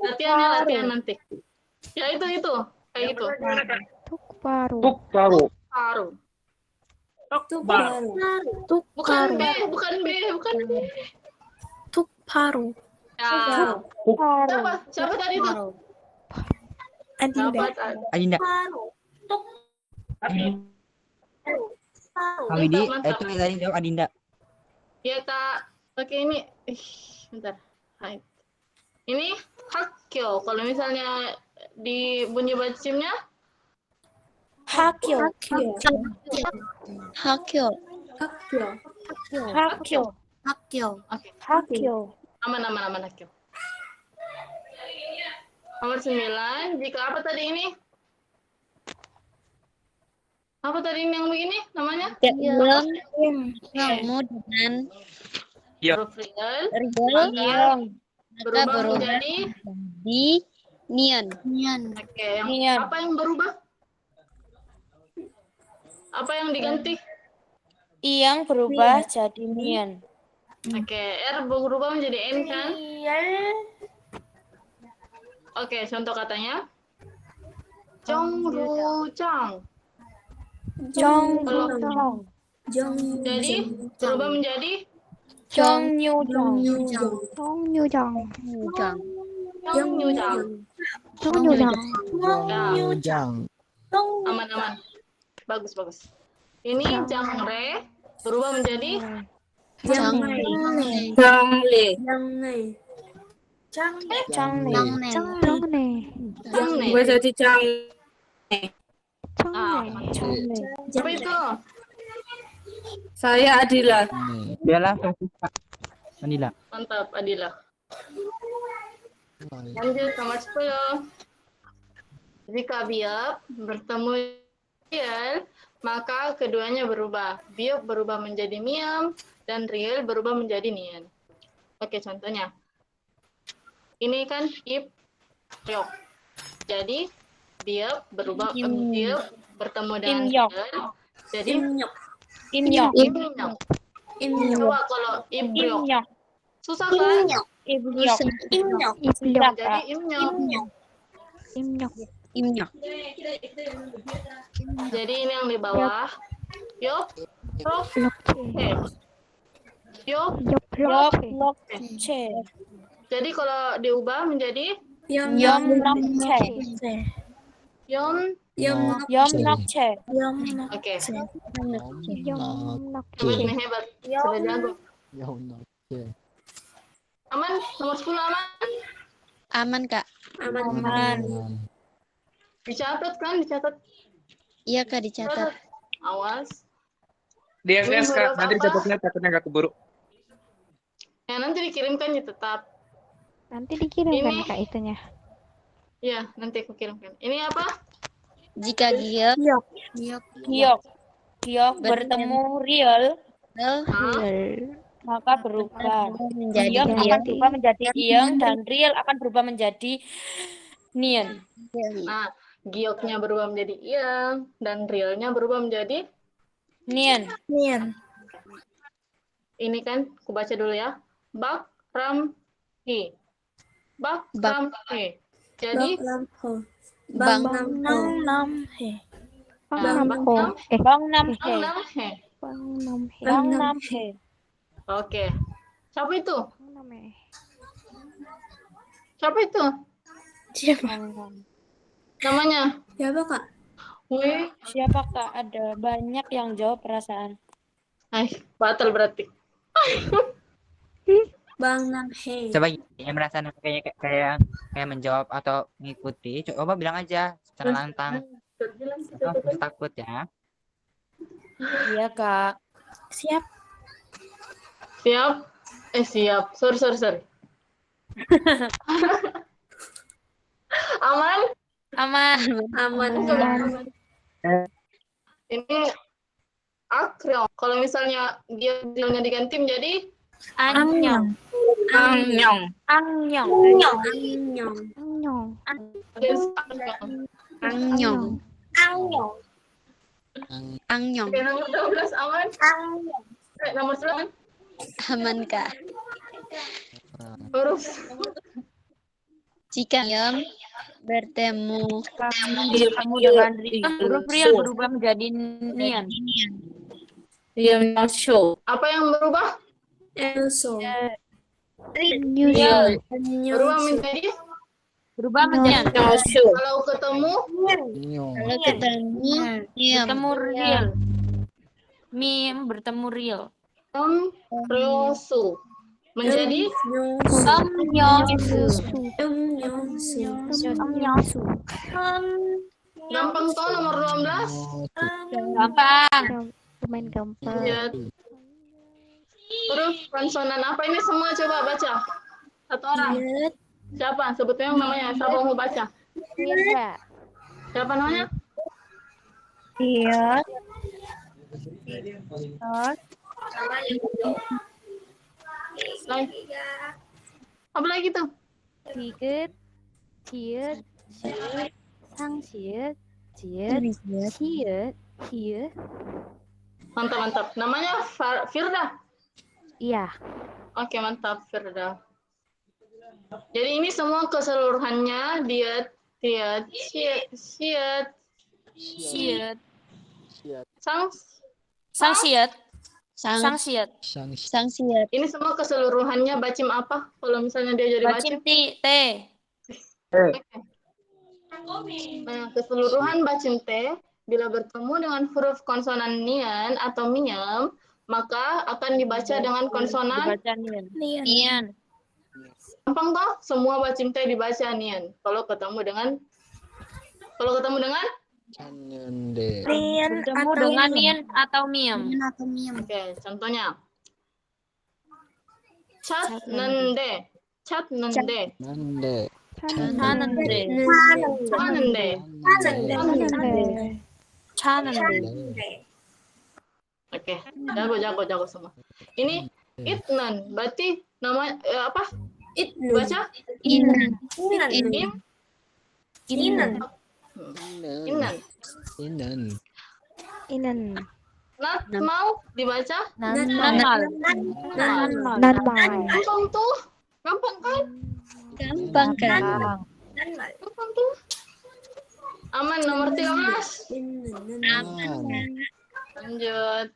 Latihan nanti. Ya itu kayak gitu. Tuk paru. Paru. Paru. Baru. Bukan B. Tuk paru. Ya. Siapa tadi itu? Siapa tadi? Adinda. Kami di Mantap. itu yang tadi jawab Adinda. Ya Kak. Oke ini. Bentar. Hai. Ini hakyo. Kalau misalnya di bunyi bacimnya Hakyo. oke. Aman hakyo. Nomor 9. Jika apa tadi ini? Apa tadi ini yang begini namanya? Yang Iya. Huruf real. yang Berubah menjadi di nian. oke. Yang apa yang berubah? Apa yang diganti? Yang berubah jadi nian. Oke, R berubah menjadi N kan? Oke, contoh katanya. Jongruchang. Jong. Jadi berubah menjadi Jongyujang. Jongyujang. Aman. Bagus. Ini Jangre berubah menjadi Jangle. Jangne. Gue jadi Jang. Siapa itu? Saya Adila. Bella Francisca. Adila. Mantap, Adila. Lanjut nomor 10. Jika biop bertemu real, maka keduanya berubah. Biop berubah menjadi miam dan real berubah menjadi nian. Oke, contohnya. Ini kan ip yok. Jadi biop berubah biop bertemu dengan real. Jadi imnyok. Coba kalau ibrok. Susah kan? Jadi imnyok. Jadi ini yang di bawah. Yok. Jadi kalau diubah menjadi Oke. Hebat nih, hebat. Sudah jago. Aman? Nomor 10 aman? Aman, Kak. Dicatat kan? Dicatat. Iya, Kak, dicatat. Awas. Dia Ini huruf nanti apa? dicatatnya takutnya nggak keburu. Ya, nanti dikirimkan ya tetap. Nanti dikirimkan Ini- Kak itunya. Ya, nanti aku kirimkan. Ini apa? Jika giok Giok bertemu real, maka berubah. menjadi Giok akan giok. berubah menjadi iyeng dan real akan berubah menjadi nian. Nah, gioknya berubah menjadi iyeng dan realnya berubah menjadi Nian. ini kan, aku baca dulu ya. Bak ram hi. Bak ram hi. Jadi Bang Nam nam he. Bang Namho. Bang nam he. Bang nam he. Bang Namhe. Bang nam he. Oke. Siapa itu? Bang Namhe. Siapa itu? Bang nam. Namanya? Siapa Kak? Wih. Siapa Kak? Ada banyak yang jawab perasaan. Batal berarti. Bang nam he. Coba yang merasa kayak menjawab atau mengikuti, coba bilang aja secara lantang. Atau harus takut ya. Iya Kak. Siap. Siap? Siap. Sorry. Aman? Aman. Ini akrel. Kalau misalnya dia realnya diganti menjadi Anyong. Anyong. Anyong. Anyong. Anyong. Oke, nomor 12 aman? Nomor 9 Aman Kak. huruf Jika Yom bertemu Bertemu dengan real, huruf real berubah menjadi nian. apa yang berubah? Real. Berubah menjadi Berubah menjadi kalau ketemu Kalau ketemu Yom bertemu real. Mim bertemu real. ryosu menjadi gampang toh nomor 12 Gampang. Lumayan gampang. lihat huruf konsonan apa ini semua coba baca satu orang siapa sebutnya namanya siapa mau baca Firda. siapa namanya Iya. apa lagi tuh Tiget. Ciet. Ciet. Sang ciet. Ciet. Ciet. Ciet. mantap namanya Firda. Iya. Oke, mantap Firda. Jadi ini semua keseluruhannya diet siet Siet. sang Sang siet. Sang Sang siet. sang ciet. ini semua keseluruhannya bacim apa kalau misalnya dia jadi bacim? Bacim T. Oke. Nah, keseluruhan bacim T bila bertemu dengan huruf konsonan nian atau miyam maka akan dibaca dengan konsonan Dibaca nian. Nian. gampang toh semua bacim T dibaca nian kalau ketemu dengan Bertemu dengan nian atau miam. oke contohnya cat nende Chanende. Chanende. oke jago semua ini itnan berarti nama apa baca Inan. inan Inan. nat mau dibaca Nanmal. Nanmal. gampang tuh gampang kan Gampang kan? gampang tuh aman nomor 13 lanjut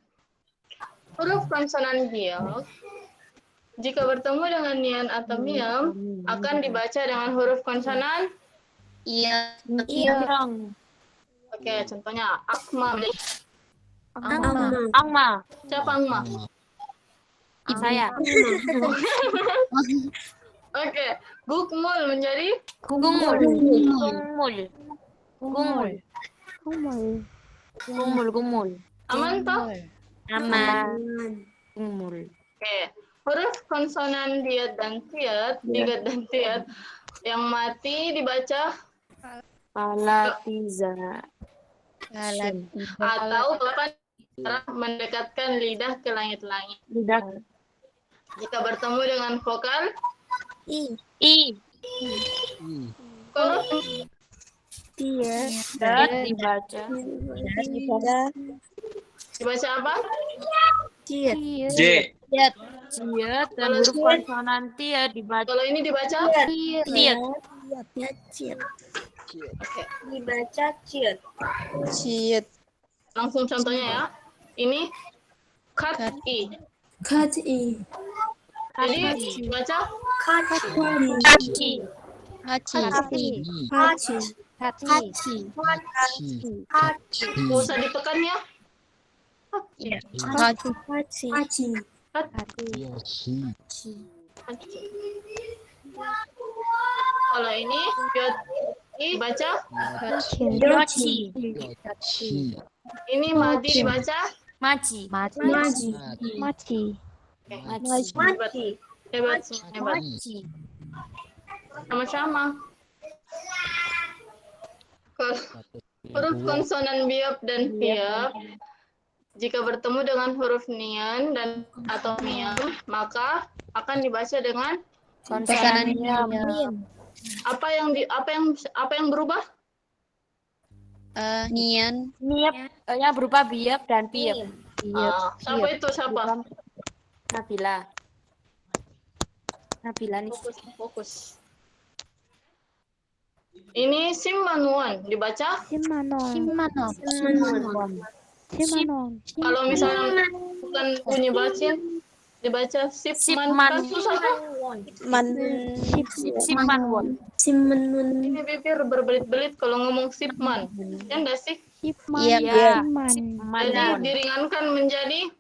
huruf konsonan giok jika bertemu dengan nian atau miam akan dibaca dengan huruf konsonan Iya. oke contohnya akma Angma. siapa angma Saya. oke gukmul menjadi Gungmul. Kumul. Gumul. aman toh Aman. Umul. Oke. Huruf konsonan diet dan tiet, diget dan tiet yang mati dibaca Palatiza. atau bahkan cara mendekatkan lidah ke langit-langit. Lidah. Jika bertemu dengan vokal I. huruf Dan dibaca. dibaca apa? J. Tiet dan huruf konsonan tiet dibaca Kalau ini dibaca tiet. Dibaca ciut. langsung contohnya ya. Ini kat i. Jadi dibaca Haci. nggak usah ditekan ya. Kalau ini dibaca, Yoci. ini mati dibaca. Maci. Hebat semua, hebat. Sama-sama. Kalau huruf konsonan biop dan piep, jika bertemu dengan huruf nian dan atau miam, maka akan dibaca dengan Konsonan miam. apa yang berubah? Nian. Miep. Ya berupa biep dan piep. Siapa itu? Siapa? Nabila nih. Fokus. Ini Simmanuan dibaca. Kalau misalnya bukan bunyi bacin, dibaca Sipman. Kan susah kan? Simmanwon. Ini bibir berbelit-belit kalau ngomong Sipman. Ya enggak sih? Iya. Jadi Simmanwon. diringankan menjadi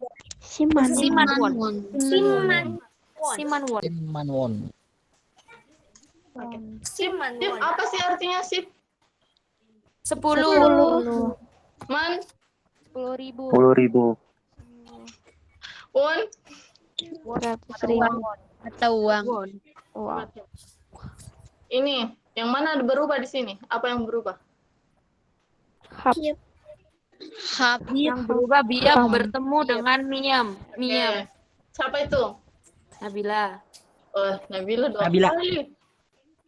Simmanwon. Sip. Sip apa sih artinya sip? 10. Man, 10.000. 10.000. un, Atau uang. ini yang mana berubah di sini? Apa yang berubah? Yang berubah biep bertemu dengan miam. Oke. Siapa itu? Nabila. Oh, Nabila dong. Nabila.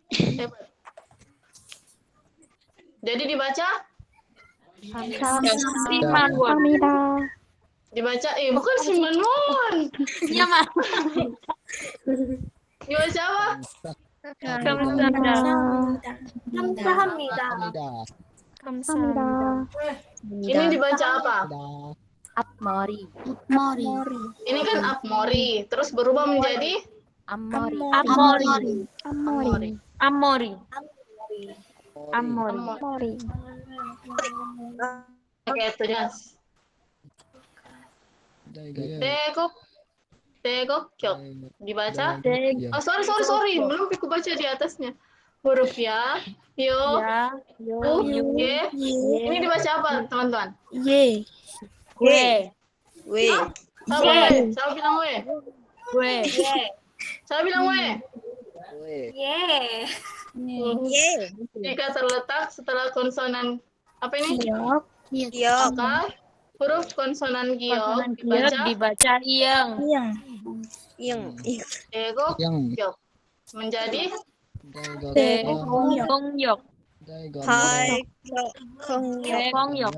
Hebat. Jadi dibaca? Simmanwon. Dibaca, bukan Simmanuan. Iya, Ma. Dibaca apa? Ini dibaca apa? Apmori. Ini kan Apmori, terus berubah menjadi Amori. Oke, tulis. Tegok dibaca. Oh, sorry, belum aku baca di atasnya. Huruf ya, yo, ye. Ini dibaca apa, teman-teman? Gue. Siapa bilang we? Saya bilang we. Jika terletak setelah konsonan apa ini? Maka huruf konsonan giok dibaca iyeng. tegok yok menjadi Kongyok. Kongyok.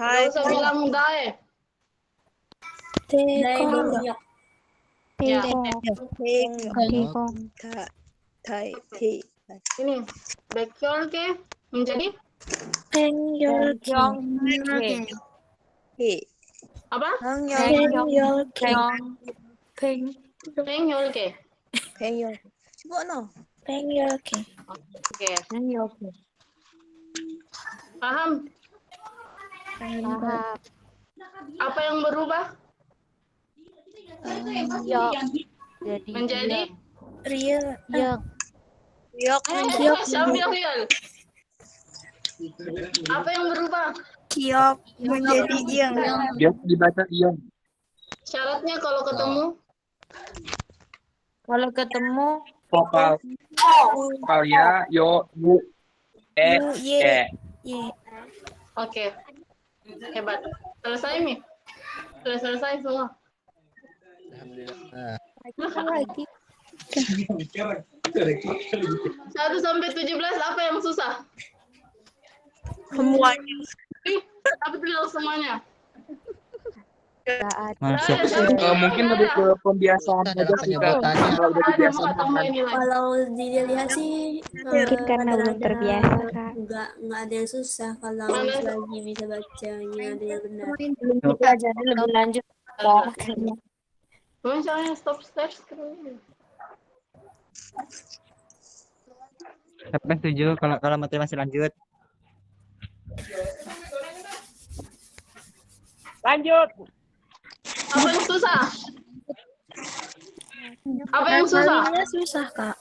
nggak usah bilang dae. Ya. Ini bekyol ke menjadi apa? Pengyol ke. Oke. Paham? Apa yang berubah? Menjadi siapa bilang real? Apa yang berubah? Kiok menjadi yang. Dia dibaca ion. Syaratnya kalau ketemu Kalau ketemu Vokal ya, yo, yu, Y. Oke. Hebat. Selesai nih. Sudah selesai semua. Lagi. 1 sampai 17 apa yang susah? Semuanya. Apa tuh semuanya? Masuk. Mungkin lebih ke pembiasaan aja sih Kak. Kalau udah kebiasaan Tambahin nilai. Kalau dilihat sih Mungkin karena belum terbiasa, Kak. nggak ada yang susah kalau Mana? lagi bisa bacanya ada yang benar. belum dipelajari lebih lanjut. Misalnya stop start screen. Siapa yang setuju kalau materi masih lanjut? Lanjut. Apa yang susah? Apa yang susah? Ngafalinnya susah, Kak.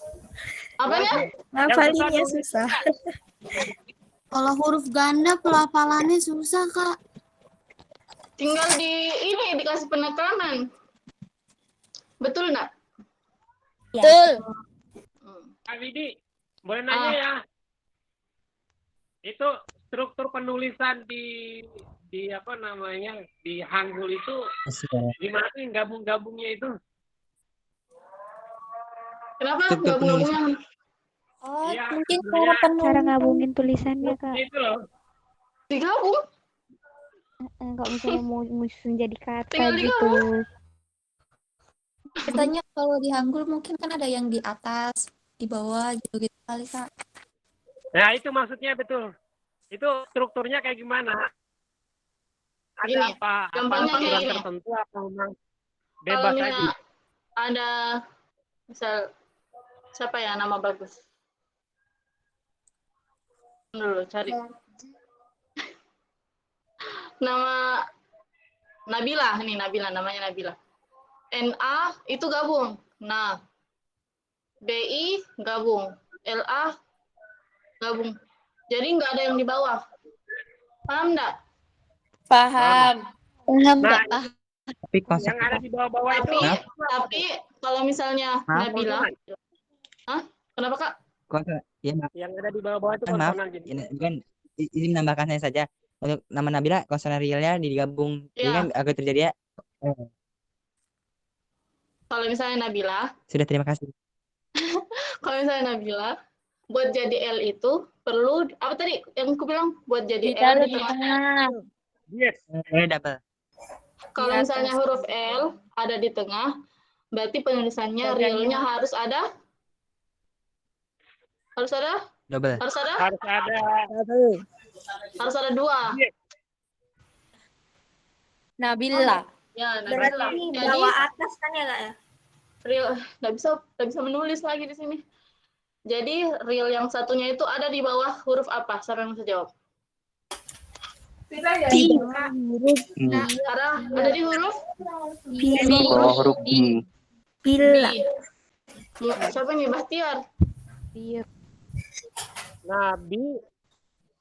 Apanya? Ngafalinnya susah. Kalau huruf ganda pelafalannya susah, Kak. Tinggal dikasih penekanan. Betul nggak? Betul. Kak Widi, boleh nanya ya? Itu struktur penulisan di apa namanya di Hangul itu gimana sih gabung-gabungnya itu? Kenapa Struktur gabung-gabungnya? Oh, Iya, mungkin sebenarnya Cara ngabungin tulisannya, Kak. itu loh. Digabung? Kalau misalnya mau jadi kata Tinggal gitu. katanya kalau di Hangul mungkin kan ada yang di atas, di bawah gitu-gitu kali, Kak. Nah, itu maksudnya betul. Itu strukturnya kayak gimana? Ada Gini, apa gampangnya kayak aturan gini. tertentu atau memang Kalau bebas aja? misalnya ada misal siapa ya nama bagus? Dulu cari. Nama Nabila, ini Nabila namanya Nabila. NA itu gabung. Nah, BI gabung. LA gabung. Jadi nggak ada yang di bawah. Paham nggak? Paham. Paham Nah, nggak? Tapi konsep yang ada di bawah-bawah itu Tapi kalau misalnya Maaf. Nabila, kenapa Kak? konsep ya maaf, yang ada di bawah-bawah itu maaf. konsonan gitu. Ini bukan izin menambahkan saya saja. Untuk nama Nabila konsonan realnya digabung. Jadi Iya. kan agak terjadi ya. Kalau misalnya Nabila, Sudah, terima kasih. kalau misalnya Nabila, buat jadi L itu perlu apa tadi yang aku bilang? Buat jadi L Ditaruh di di tengah. tengah. Yes. Ini double. Kalau Di misalnya atas. huruf L ada di tengah, berarti penulisannya realnya harus ada. Harus ada? Double. Harus ada? Harus ada. Harus ada 2. Nabila. Ya, Berarti Nabila. Jadi bawah atas kan ya, Kak ya? real nggak bisa menulis lagi di sini. Jadi real yang satunya itu ada di bawah huruf apa? Siapa yang bisa jawab? Hmm. Karena ada di huruf Oh, huruf I. Bila. B. Siapa nih? Bahtiar. Nabi.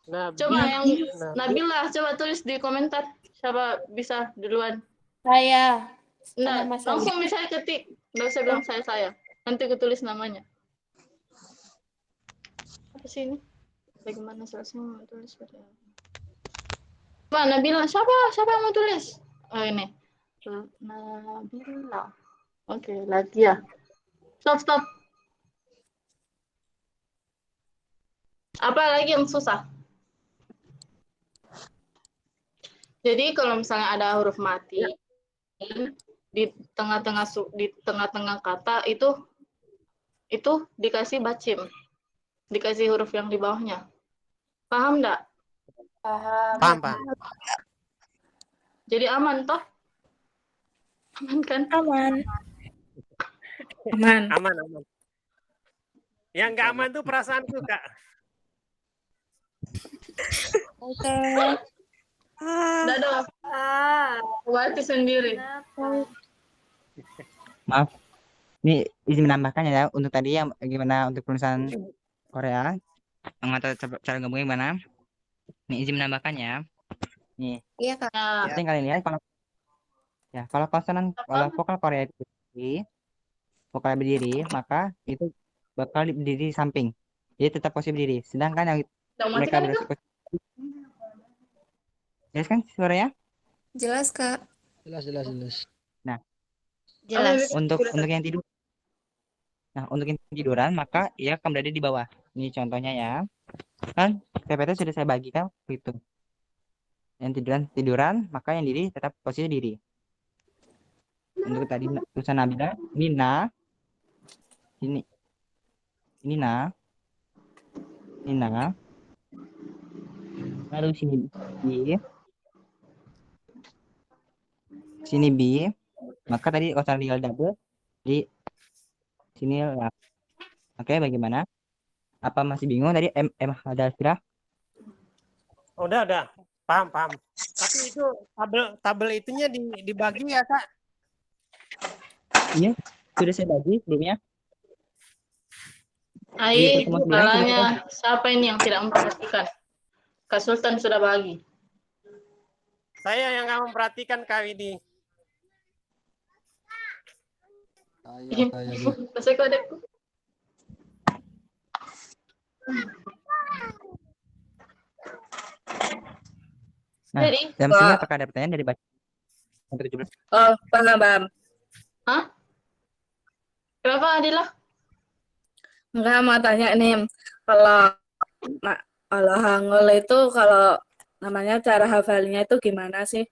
Coba yang Nabi. Nabila, coba tulis di komentar. Siapa bisa duluan? Saya. Nah, Mas langsung misalnya ketik. Nggak usah bilang saya. Nanti aku tulis namanya. Apa sih ini? Bagaimana selesai tulis? Coba Nabila, siapa yang mau tulis? Oh ini. Nabila. Oke, lagi ya. Stop. Apa lagi yang susah? Jadi kalau misalnya ada huruf mati di tengah-tengah kata itu dikasih bacim, dikasih huruf yang di bawahnya. Paham nggak? Paham, Pak. Jadi aman toh? Aman kan? Aman. Aman. Yang nggak aman tuh perasaanku, Kak. Oke. Dadah. Berarti sendiri. Maaf. Ini izin menambahkan ya untuk tadi yang gimana untuk penulisan Korea. Mengatur cara gabungnya gimana? Ini izin menambahkannya. Nih, Iya, Kak. Nah, seperti yang kalian lihat kalau vokal Korea itu berdiri, vokal berdiri, maka itu bakal berdiri di samping. Jadi tetap posisi berdiri. Sedangkan yang udah mati mereka kan itu? beresiko, jelas kan suaranya? Jelas, Kak. Jelas. Nah, Jelas. untuk yang tidur, untuk yang tiduran maka ia akan berada di bawah. Ini contohnya ya. Kan PPT sudah saya bagikan itu. Yang tiduran, maka yang diri tetap posisi diri. Untuk tadi tulisan Nabila, ini ini na, lalu sini B, maka tadi kosan real double di sini lah. Oke, bagaimana? Apa masih bingung tadi? Ada istilah? Udah. Paham. Tapi itu tabel itunya dibagi ya, Kak? Iya, sudah saya bagi sebelumnya. Ai, Pertemuan sebelumnya salahnya siapa ini yang tidak memperhatikan? Kak Sultan sudah bagi. Saya yang nggak memperhatikan, Kak Widi. Masa kau adekku? Nah, Jadi, dalam sini apakah ada pertanyaan dari baca sampai 17? Oh, paham. hah? Kenapa Adila? Enggak, mau tanya nih, kalau Hangul itu kalau namanya cara hafalnya itu gimana sih?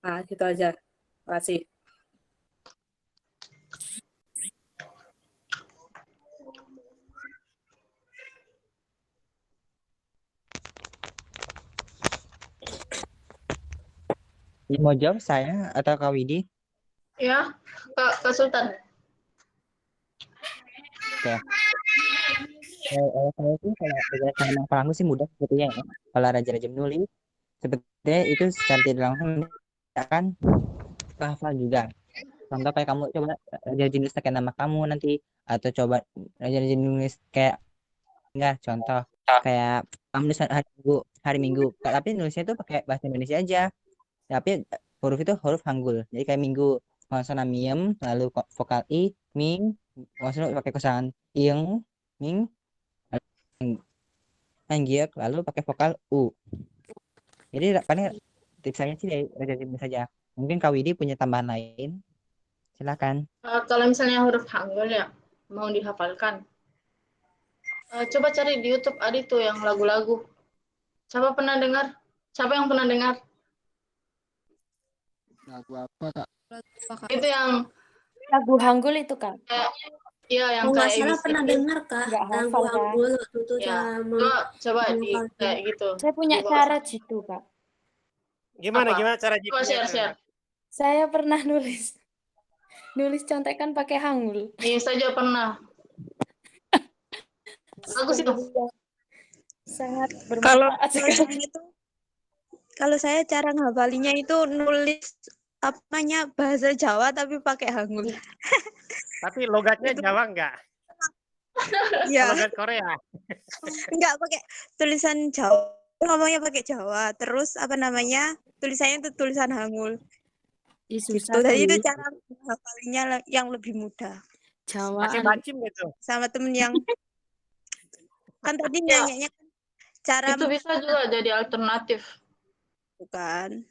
Nah, gitu aja. Makasih. Mau jawab saya atau Kak Widi? Ya, Kak Sultan. Oke. Saya itu kalau berdasarkan memang Palangku sih mudah sebetulnya ya. Kalau raja-raja menulis sepertinya itu secara tidak langsung akan hafal juga. Contoh kayak kamu coba raja nulis kayak nama kamu nanti, atau coba raja nulis kayak enggak, contoh kayak kamu nulis hari Minggu, tapi nulisnya itu pakai bahasa Indonesia aja. Tapi huruf itu huruf Hangul. Jadi kayak Minggu konsonan miem, lalu vokal i, ming, konsonan pakai konsonan ing, ming, anggiak, lalu pakai vokal u. Jadi paling tips saya sih dari ini saja. Mungkin Kak Widi punya tambahan lain. Silakan. Kalau misalnya huruf Hangul ya, mau dihafalkan. Coba cari di YouTube ada tuh yang lagu-lagu. Siapa pernah dengar? Siapa yang pernah dengar? Lagu apa, Kak? Itu yang Lagu Hangul itu, Kak. iya yang Nggak kayak salah ABC. pernah dengar, Kak. Nggak Lagu hafal, Kak. Hangul waktu itu Ya, sama coba di kayak gitu. saya punya Di bawah. cara situ, Kak. Gimana cara Coba jadinya? share. Saya pernah nulis contekan pakai Hangul. Ini saja pernah. Bagus itu. Sangat Kalau bermanfaat sekali. kalau saya cara ngafalinya itu nulis apa namanya bahasa Jawa tapi pakai Hangul. Tapi logatnya Jawa enggak? Iya, Logat Korea. enggak pakai tulisan Jawa. Ngomongnya pakai Jawa. Terus apa namanya? Tulisannya itu tulisan Hangul. Gitu. Jadi itu cara ngafalinya yang lebih mudah. Jawa. Pakai bacim gitu. Sama temen yang kan tadi nanyanya kan cara Itu bisa juga jadi alternatif. bukan.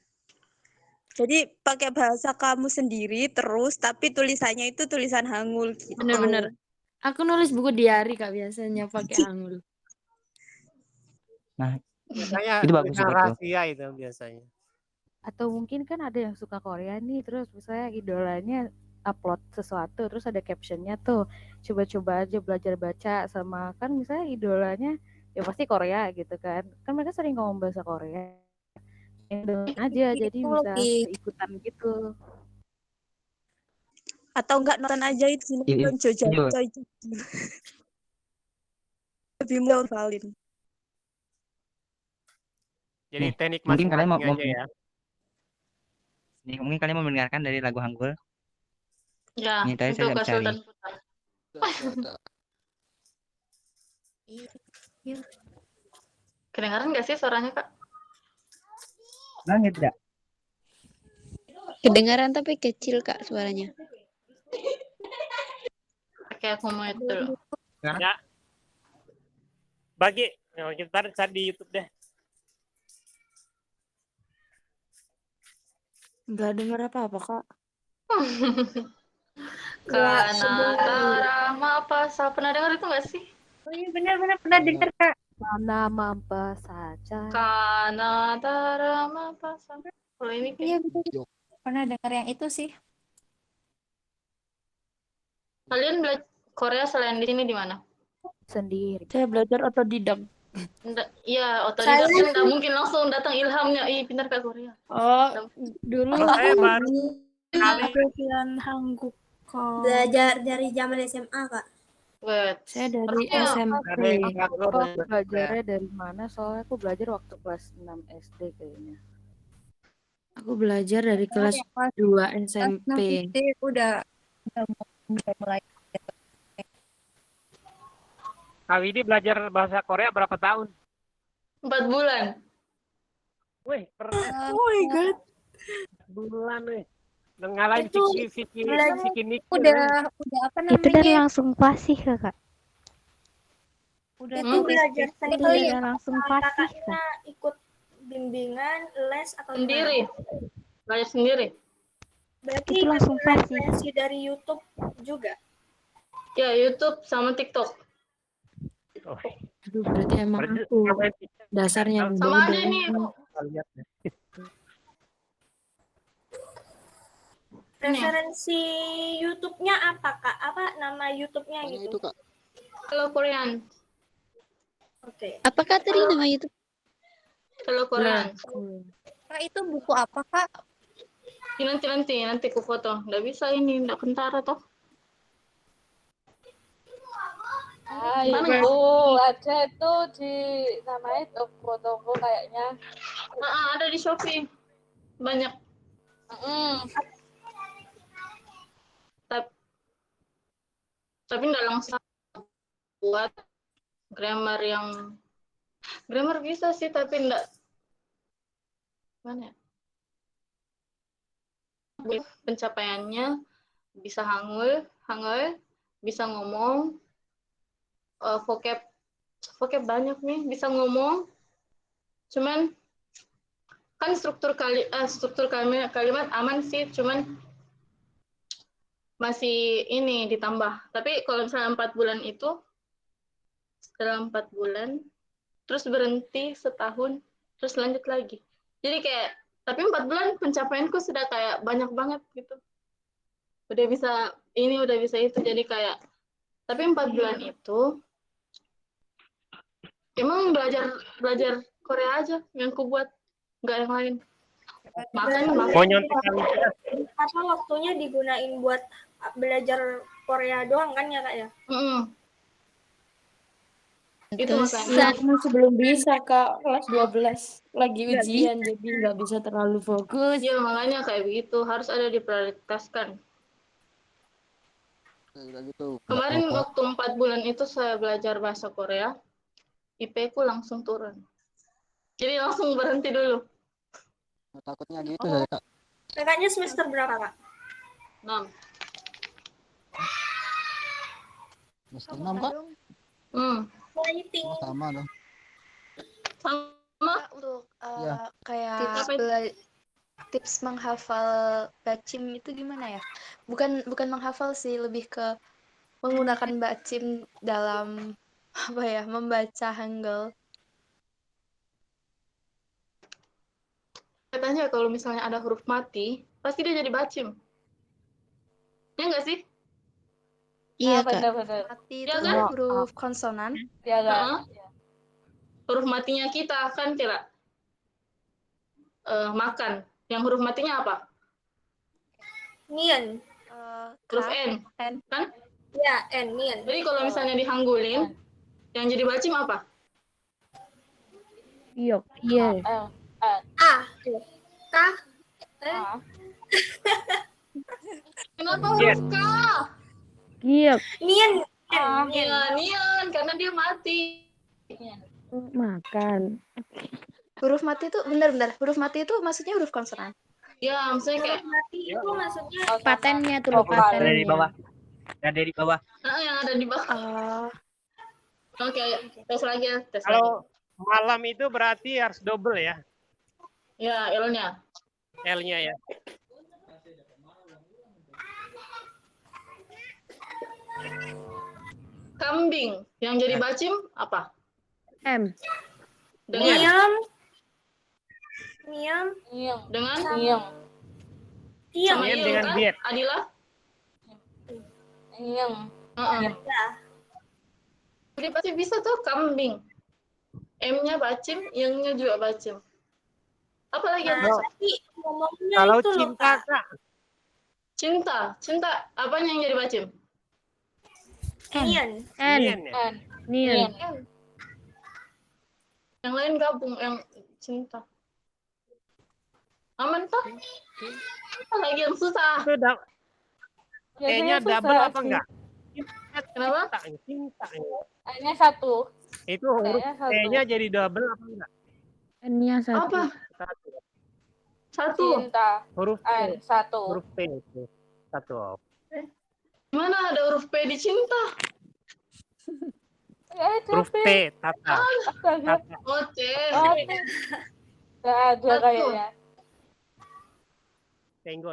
Jadi pakai bahasa kamu sendiri terus tapi tulisannya itu tulisan Hangul gitu. Bener-bener. Aku nulis buku diari, Kak, biasanya pakai Hangul. Nah, Biasanya itu bagus tulisan juga tuh. rahasia itu biasanya. Atau mungkin kan ada yang suka Korea nih, terus misalnya idolanya upload sesuatu, terus ada captionnya tuh, coba-coba aja belajar baca sama, kan misalnya idolanya ya pasti Korea gitu kan mereka sering ngomong bahasa Korea aja, jadi bisa ikutan gitu. Atau enggak nonton aja itu sinetron Joy. Lebih mudah valin. Jadi Nih, teknik mungkin kalian masing-masing aja ya. Nih, mungkin kalian mau mendengarkan dari lagu Hangul. Ya, Nih, tadi itu saya Kak cari. Sultan putar. Kedengaran nggak sih suaranya, Kak? Langit enggak? Kedengaran tapi kecil Kak suaranya. Oke, aku mau itu. Ya. Bagi, kita cari di YouTube deh. Nggak dengar apa-apa, Kak. Kanatara Mapasa. Pernah dengar itu nggak sih? Oh iya benar-benar pernah dengar Kak. Mana mampa saja. Kanatara Mapasa. Kalau ini Iya betul. Pernah dengar yang itu sih. kalian belajar Korea selain di sini di mana? Sendiri. Saya belajar otodidak. Iya, otodidak kan nggak mungkin langsung datang ilhamnya. Ih, pintar ke Korea. Oh, dulu Kalau saya baru kali latihan Hanguk kok. Belajar dari zaman SMA, Kak. Saya dari Harusnya SMP. Aku belajarnya dari mana? Soalnya aku belajar waktu kelas 6 SD kayaknya. Aku belajar dari kelas 2 SMP. Udah mulai. Kak Widi belajar bahasa Korea berapa tahun? 4 bulan. Wih, keren. Oh my god. Bulan nih. Ngalahin Itu Siki belajar- Niki. Udah apa Itu dan namanya? langsung fasih Kakak. Udah Itu belajar Itu sendiri. udah langsung fasih Kakaknya Kak. ikut bimbingan, les atau Sendiri. gimana? Belajar sendiri. Berarti Itu langsung ngambil fasih. referensi dari YouTube juga. Ya, YouTube sama TikTok. Aduh, berarti emang aku dasarnya yang Sama bodoh. aja nih. Lihat deh. Referensi YouTube-nya apa, Kak? Apa nama YouTube-nya gitu? Kalau Korean. Oke. Apakah tadi nama YouTube? Kalau Korean. Kak itu buku apa Kak? Nanti ku foto. Nggak bisa ini, nggak kentara toh. Mana ya? Ada itu di namanya toko-toko kayaknya. Ada di Shopee. Banyak. Tapi nggak langsung buat grammar bisa sih tapi nggak mana ya? Pencapaiannya bisa hangul bisa ngomong, vocab banyak nih, bisa ngomong, cuman kan struktur kalimat aman sih, cuman masih ini ditambah. Tapi kalau misalnya 4 bulan itu, setelah 4 bulan, terus berhenti setahun, terus lanjut lagi. Jadi kayak, tapi 4 bulan pencapaianku sudah kayak banyak banget gitu. Udah bisa ini, udah bisa itu, jadi kayak, tapi 4 bulan itu, emang belajar Korea aja yang ku buat, nggak yang lain. Makanya Mau nyontek Apa waktunya digunain buat belajar Korea doang kan ya, Kak ya? Itu Saya masih belum bisa Kak, kelas 12 lagi ujian jadi nggak bisa terlalu fokus. Ya makanya kayak begitu, harus ada diprioritaskan. Kemarin waktu 4 bulan itu saya belajar bahasa Korea, IP ku langsung turun. Jadi langsung berhenti dulu. Takutnya gitu ya Kak. Kakaknya semester berapa, Kak? 6. Semester 6 Kak? Waiting. Sama dong. Sama untuk Iya. kayak tips menghafal bacim itu gimana ya? Bukan menghafal sih, lebih ke menggunakan bacim dalam apa ya, membaca Hangul. Katanya kalau misalnya ada huruf mati, pasti dia jadi bacim. Ya nggak sih? Iya, Kak. Benar-benar. Mati Ya itu kan? huruf konsonan. Ya, Kak. Huruf matinya kita kan kira makan. Yang huruf matinya apa? Nian. Huruf N. Kan? Ya, N, Nian. Jadi kalau misalnya dihanggulin, yang jadi bacim apa? Iya. A. K. Kenapa huruf K? Iya. Nian. Nian, karena dia mati. Makan. Huruf mati itu benar-benar huruf mati itu maksudnya huruf konsonan. Ya, maksudnya kayak Huruf mati itu maksudnya Patennya tuh loh, Ada dari patennya. bawah. Ada di bawah. yang ada di bawah. Oke, tes lagi ya, tes lagi. Kalau malam itu berarti harus double ya, Ya, L-nya. L-nya ya. Kambing yang jadi bacim apa? M. Dengan Miam. dengan Tiang. sama Miam il dengan kan? biet. Adila? Jadi pasti bisa tuh kambing. M-nya bacim, yang-nya juga bacim. Apalagi yang Kalau- Tapi ngomongnya Kalau itu loh, cinta Kak. Kak, cinta, apanya yang jadi bacim? Nian. Nian ya? Nian. Yang lain gabung, yang cinta. Aman toh? Apalagi yang susah. Itu kayaknya double apa enggak? Kenapa? Cinta. Hanya satu. Itu huruf Kayaknya satu. T-nya jadi double apa enggak? N-nya satu. Apa? Satu. Cinta. Huruf T. Satu. Huruf T itu. Satu. Mana ada huruf P di cinta? Huruf T, Tata. Astaga. Tata. Oh, C. Gak ada Satu. kayaknya. Tenggo.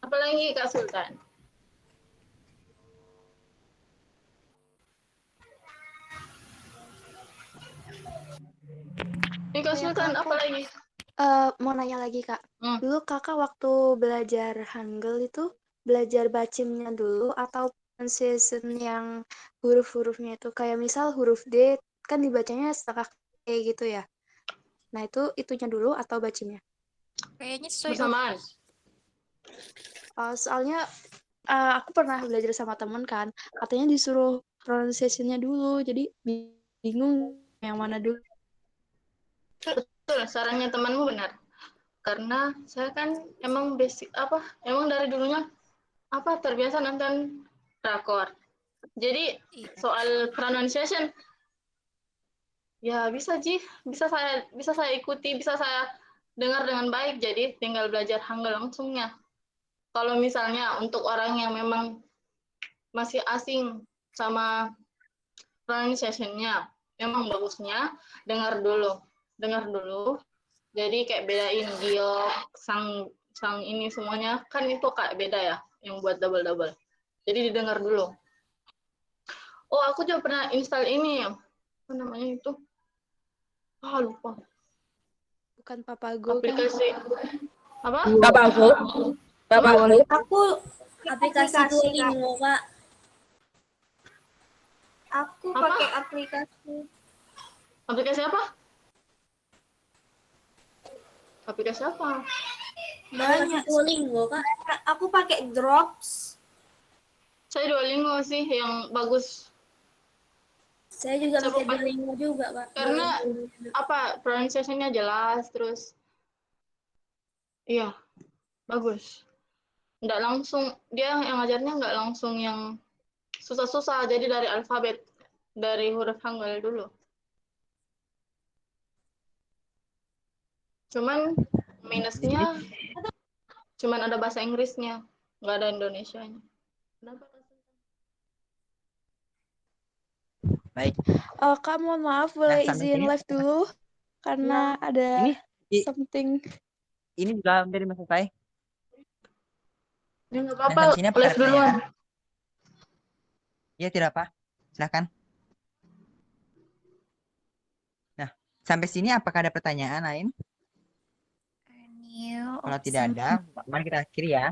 Apalagi Kak Sultan? Ini Kak Sultan, apa lagi? Mau nanya lagi Kak. Dulu Kakak waktu belajar Hangul itu belajar bacimnya dulu atau pronunciation yang huruf-hurufnya itu kayak misal huruf D kan dibacanya setengah E gitu ya. Nah itu itunya dulu atau bacimnya? Kayaknya Bersamaan. Soalnya aku pernah belajar sama temen kan, katanya disuruh pronunciation-nya dulu, jadi bingung yang mana dulu. Betul, sarannya temanmu benar. Karena saya kan emang emang dari dulunya terbiasa nonton drakor. Jadi soal pronunciation ya bisa saya ikuti, bisa saya dengar dengan baik. Jadi tinggal belajar Hangul langsungnya. Kalau misalnya untuk orang yang memang masih asing sama pronunciation-nya, memang bagusnya dengar dulu. Jadi kayak bedain giok, sang ini semuanya kan itu kayak beda ya, yang buat double. Jadi didengar dulu. Oh, aku juga pernah install ini ya. Apa namanya itu? Lupa. Bukan Papago kan? Aplikasi apa? Papago. Aku Aplikasi Duolingo, Kak. Aku Apa? pakai aplikasi. Aplikasi apa? Aplikasi apa? Banyak. Duolingo, Kak. Aku pakai Drops. Saya Duolingo sih yang bagus. Saya juga Coba pakai Duolingo juga, Kak. Karena pronunciation-nya jelas, terus iya, bagus. Nggak langsung, dia yang ngajarnya nggak langsung yang susah-susah, jadi dari alfabet, dari huruf Hangul dulu. Cuman minusnya, cuman ada bahasa Inggrisnya, nggak ada Indonesianya. Kenapa? Baik. Kak, mohon maaf, boleh sampai izin sini. live dulu? Karena ada something. Ini juga hampir selesai. Ya, nggak Dan apa-apa, sampai sini apa live ada duluan. Iya, tidak apa. Silakan. Nah, sampai sini apakah ada pertanyaan lain? Kalau tidak ada, mari kita akhiri ya.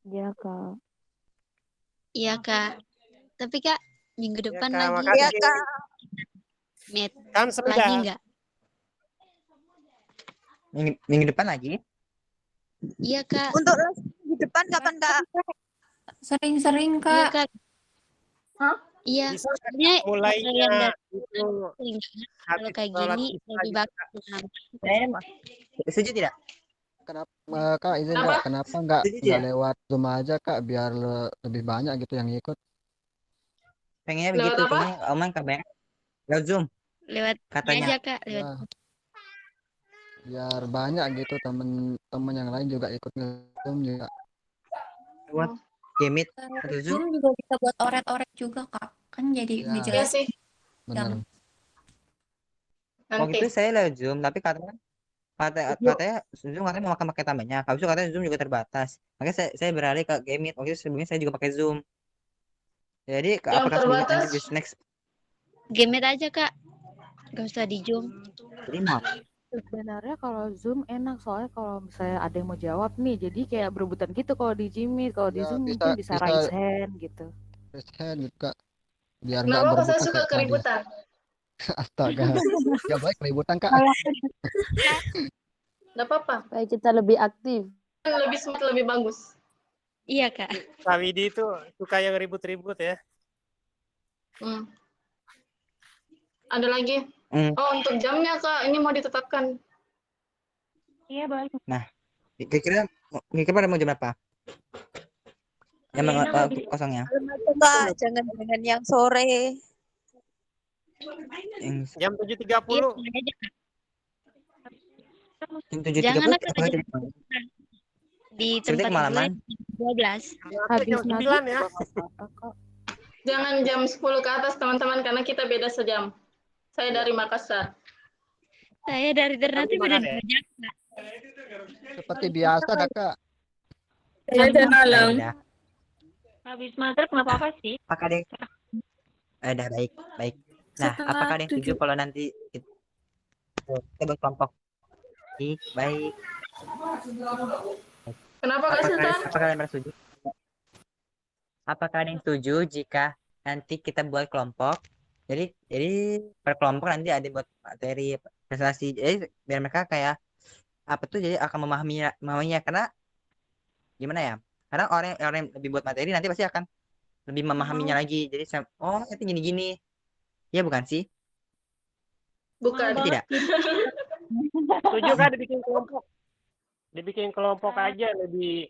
Iya, Kak. Iya, Kak. Tapi Kak, minggu depan Kak, lagi. makasih. Iya, Kak. Met. Kan sudah. Lagi enggak? Minggu depan lagi? Iya, Kak. Untuk di depan kapan Kak? Sering-sering, Kak. Kak. Iya, Bisa sebenarnya mulainya yang dari itu kalau kayak gini lebih bagus. Setuju tidak? Kenapa Kak izin Kak, kenapa nggak lewat Zoom aja Kak biar lebih banyak gitu yang ikut? Pengennya begitu, pengennya omong ke banyak. Lewat Zoom. lewat Katanya. aja Kak, lewat. Ya, biar banyak gitu temen-temen yang lain juga ikut nge-Zoom juga. Buat Gemit atau Zoom. Zoom juga bisa buat oret-oret juga Kak. Kan jadi Ya, Iya ngejelasin sih. benar. Waktu Nanti. itu saya lewat Zoom, tapi katanya Zoom katanya mau pakai tambahnya. Habis itu katanya Zoom juga terbatas. Makanya saya beralih ke Gemit. Waktu itu sebelumnya saya juga pakai Zoom. Jadi Yang apakah sebelumnya terbatas nanti di next Game aja Kak, gak usah di Zoom. jadi mau Sebenarnya kalau Zoom enak soalnya kalau misalnya ada yang mau jawab nih, jadi kayak berebutan gitu kalau di Jimmy, kalau di Ya Zoom bisa mungkin bisa raise hand gitu. raise hand gitu Kak. Biar nggak kenapa kok saya berebutan suka kayak tadi. keributan? Astaga. Gak baik keributan Kak. Nggak apa-apa. Supaya kita lebih aktif. Lebih smart, lebih bagus. Iya Kak. Kak Widi itu suka yang ribut-ribut ya. Hmm. Ada lagi? Oh, untuk jamnya Kak, ini mau ditetapkan. Iya, boleh. Nah, kira-kira pada mau jam berapa? Yang kosongnya. Kak, jangan yang sore. Jam 7.30. Jam 7.30 Jangan apakah tidak? di Seperti tempat kemalaman. 12. Habis Jam 9 ya. Jangan jam 10 ke atas teman-teman, karena kita beda sejam. Saya dari Makassar. Saya dari Ternate Gimana beda deh? 2 jam Kak. Seperti biasa Kakak. Saya dari Malang. Udah. Habis maghrib nggak apa-apa sih. Apakah ada yang udah baik. Nah, Setengah apakah ada yang setuju 7. kalau nanti kita berkelompok? Baik. Kenapa Kak Sultan? Apakah kalian setuju? Apakah ada yang setuju jika nanti kita buat kelompok? Jadi per kelompok nanti ada buat materi presentasi. Jadi biar mereka kayak apa tuh jadi akan memahaminya karena gimana ya? Karena orang yang lebih buat materi nanti pasti akan lebih memahaminya lagi. Jadi nanti gini-gini. Ya bukan sih? Bukan. Tapi tidak. Setuju kan dibikin kelompok? Dibikin kelompok aja lebih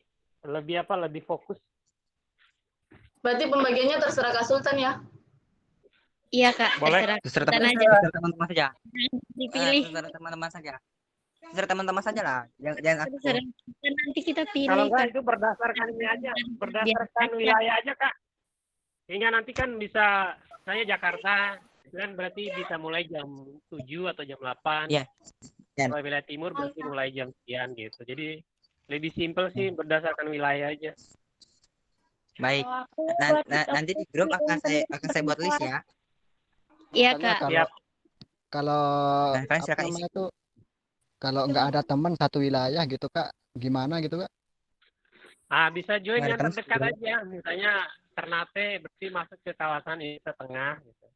fokus. Berarti pembagiannya terserah Kak Sultan ya? Iya Kak, Boleh. Terserah Sultan aja. teman-teman saja. Dipilih. Terserah teman-teman saja. Terserah teman-teman saja lah. Jangan aku. Terserah. Dan nanti kita pilih. Kalau enggak Kak. itu berdasarkan ini aja, berdasarkan wilayah aja Kak. Sehingga nanti kan bisa saya Jakarta kan berarti bisa mulai jam 7 atau jam 8. Iya. Kalau wilayah timur berarti mulai jam sekian gitu. Jadi lebih simpel sih berdasarkan wilayah aja. Baik. Nanti di grup akan saya buat list ya. Iya Soalnya Kak. kalau Nah, kalian apa silakan isi. namanya tuh kalau nggak ada teman satu wilayah gitu Kak, gimana gitu Kak? Bisa join Nah, yang teman terdekat sebelum- aja. Misalnya Ternate berarti masuk ke kawasan ini ke tengah gitu.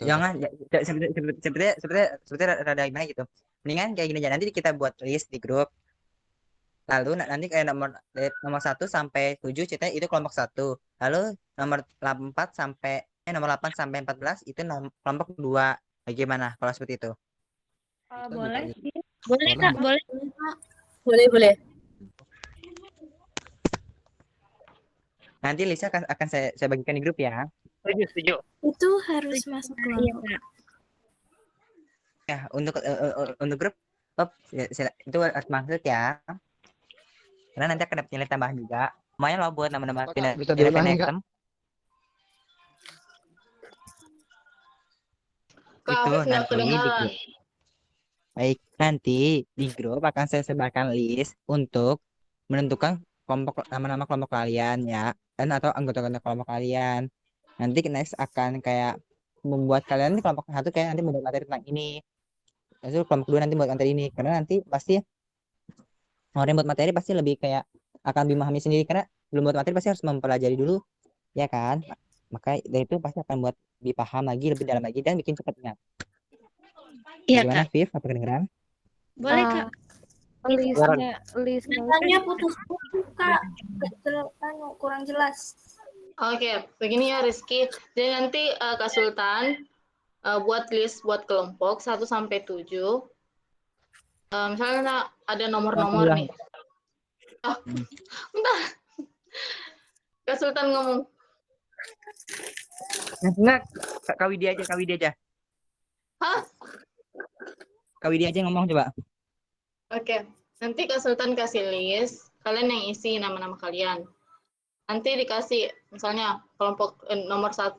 Jangan seperti rada gimana gitu. Mendingan kayak gini aja nanti kita buat list di grup. Lalu nanti kayak nomor 1 sampai 7 ceritanya itu kelompok 1. Lalu nomor 4 sampai 14 itu kelompok 2. Bagaimana kalau seperti itu? Boleh sih. Boleh Kak, boleh. Boleh. Nanti listnya akan saya bagikan di grup ya. Setuju. Itu harus masuk Iya kelompok. Kak. Ya, untuk grup itu harus masuk ya. Karena nanti akan dapat nilai tambahan juga. Lumayan loh buat nama-nama Kak, bisa nilai diulangi, Kak? item. Kak Itu Afif nggak nanti di kedengaran. grup. Baik, nanti di grup akan saya sebarkan list untuk menentukan nama-nama kelompok kalian ya, dan atau anggota-anggota kelompok kalian. Nanti next akan kayak membuat kalian di kelompok 1 kayak nanti membuat materi tentang ini. Lalu kelompok 2 nanti buat materi ini, karena nanti pasti orang yang buat materi pasti lebih kayak akan memahami sendiri karena belum buat materi pasti harus mempelajari dulu, ya kan? Maka dari itu pasti akan buat lebih paham lagi, lebih dalam lagi dan bikin cepat ingat. Iya Gimana, Kak. Viv? Apa kedengeran? Boleh Kak. List Tanya putus-putus Kak, kurang jelas. Oke, begini ya Rizky. Jadi nanti Kak Sultan buat list buat kelompok 1 sampai 7. Misalnya ada nomor-nomor nih. Bentar. Kak Sultan ngomong. Enggak, Kak Widya aja, Kak Widya aja. Hah? Kak Widya aja ngomong coba. Oke. Nanti Kak Sultan kasih list, kalian yang isi nama-nama kalian. Nanti dikasih misalnya kelompok nomor 1,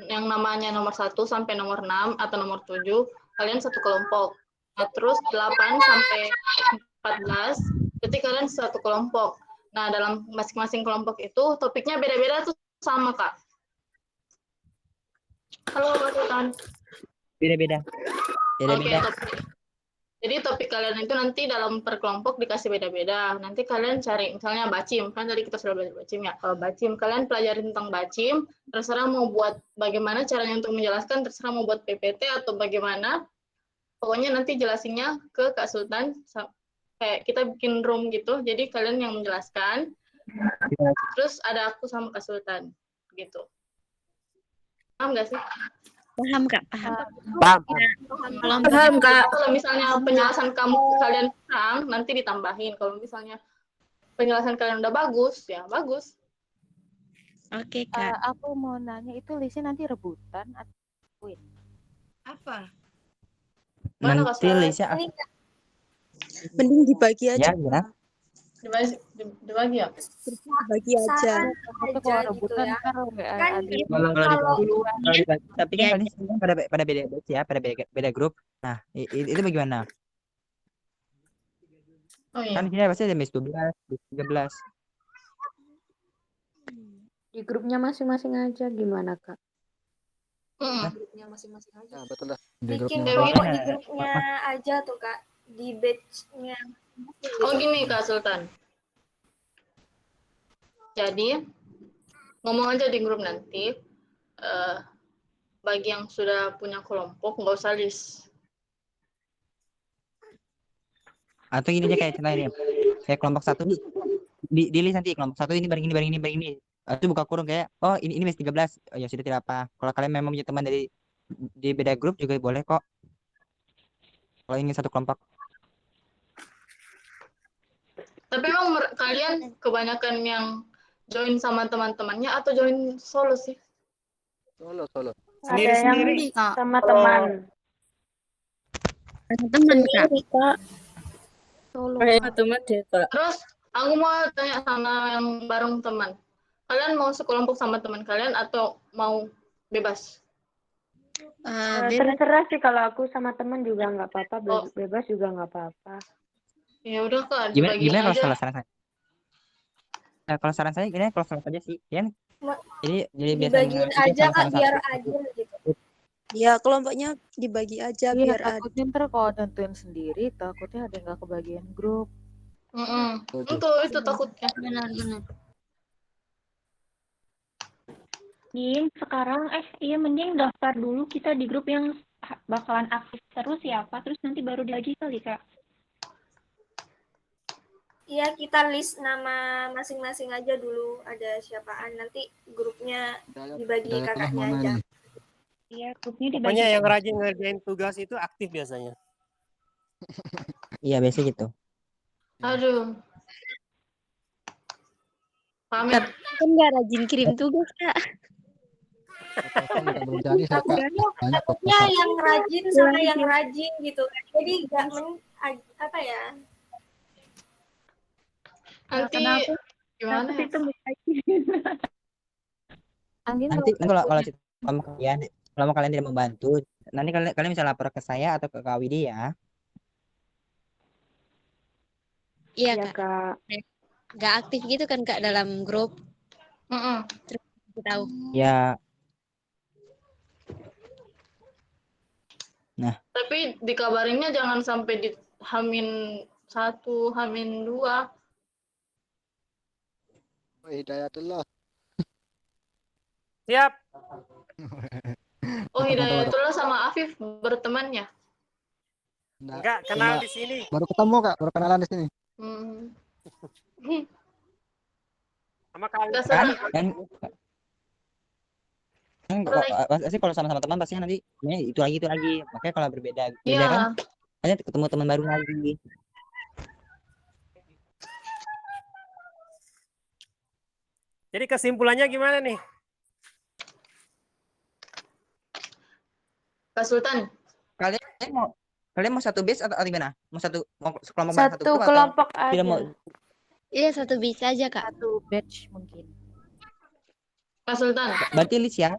yang namanya nomor 1 sampai nomor 6 atau nomor 7, kalian satu kelompok. Nah, terus 8 sampai 14, berarti kalian satu kelompok. Nah, dalam masing-masing kelompok itu topiknya beda-beda tuh sama, Kak. Halo, Kak Sultan. Beda-beda. Beda-beda. Jadi topik kalian itu nanti dalam per kelompok dikasih beda-beda. Nanti kalian cari misalnya bacim, kan tadi kita sudah belajar bacim ya. Kalau bacim, kalian pelajari tentang bacim, terserah mau buat bagaimana caranya untuk menjelaskan, terserah mau buat PPT atau bagaimana. Pokoknya nanti jelasinnya ke Kak Sultan, kayak kita bikin room gitu, jadi kalian yang menjelaskan. Terus ada aku sama Kak Sultan, gitu. Paham nggak sih? Paham Kak, paham. Paham Kak. Kalau misalnya penjelasan kalian kurang, nanti ditambahin. Kalau misalnya penjelasan kalian udah bagus, ya bagus. Oke Kak. Aku mau nanya itu listnya nanti rebutan atau win? Apa? Nanti Lisa Mending dibagi aja. ya gimana? Dibagi ya? Bagi aja. Tapi kalau rebutan kan Kan Kalau dibagi, tapi kan kalian semua pada beda batch ya, pada beda grup. Nah, itu bagaimana? Oh iya. Kan kita pasti ada batch 12, batch 13. Di grupnya masing-masing aja gimana Kak? grupnya masing-masing aja. Nah, betul dah. Di Bikin grupnya kelompok Nah, di grupnya aja tuh Kak, di batch-nya. Oh gini Kak Sultan. Jadi ngomong aja di grup nanti. Bagi yang sudah punya kelompok nggak usah list. Atau gini aja kayak contohnya nih. Kayak kelompok 1 di list nanti kelompok 1 ini bareng ini. Itu buka kurung kayak ini batch 13. Oh, ya sudah tidak apa. Kalau kalian memang punya teman dari di beda grup juga boleh kok. Kalau ingin satu kelompok. Tapi emang kalian kebanyakan yang join sama teman-temannya atau join solo sih? Solo. Sendiri-sendiri sama teman. Teman Kak. Kak. Solo. Teman deh Kak. Terus aku mau tanya sama yang bareng teman. Kalian mau sekelompok sama teman kalian atau mau bebas? Terserah sih kalau aku sama teman juga nggak apa-apa, bebas juga nggak apa-apa. Ya udah Kak, Gimana aja. kalau saran saya? Nah, kalau saran saya gini, kalau saran aja sih, kan? Jadi Dibagiin biasanya aja Kak, biar adil gitu. Ya kelompoknya dibagi aja Iya, biar adil. takutnya ntar kalau nentuin sendiri, takutnya ada yang nggak kebagian grup. Itu takutnya. Benar-benar. Sekarang mending daftar dulu kita di grup yang bakalan aktif terus siapa, terus nanti baru lagi kali Kak. Iya, kita list nama masing-masing aja dulu, ada siapaan, nanti grupnya dibagi kakaknya aja. Iya, grupnya dibagi. Pokoknya yang rajin ngerjain tugas itu aktif biasanya. Iya, biasa gitu. Aduh. Pamit. Kan nggak rajin kirim tugas Kak. Takutnya yang rajin sama yang rajin gitu. Jadi nggak apa ya? Nanti gimana ya? Nanti kalau kalian tidak membantu, nanti kalian bisa lapor ke saya atau ke Kak Widi ya. Iya Kak. Nggak aktif gitu kan Kak dalam grup. Terus tahu. Ya. Nah. Tapi dikabarinnya jangan sampai di H-1, H-2. Hidayatullah. Siap. Oh, Hidayatullah sama Afif bertemannya? Enggak, kenal di sini. Baru ketemu Kak, baru kenalan di sini. Sama kalian. Pasti kalau sama-sama teman pasti nanti itu lagi. Makanya kalau berbeda kan hanya ketemu teman baru lagi. Jadi kesimpulannya gimana nih? Kak Sultan. Kalian mau satu base atau gimana? Mau sekelompok bareng satu Satu grup kelompok atau tidak mau? aja. Iya, satu bisa aja, Kak. Satu batch mungkin. Kak Sultan. Berarti list ya?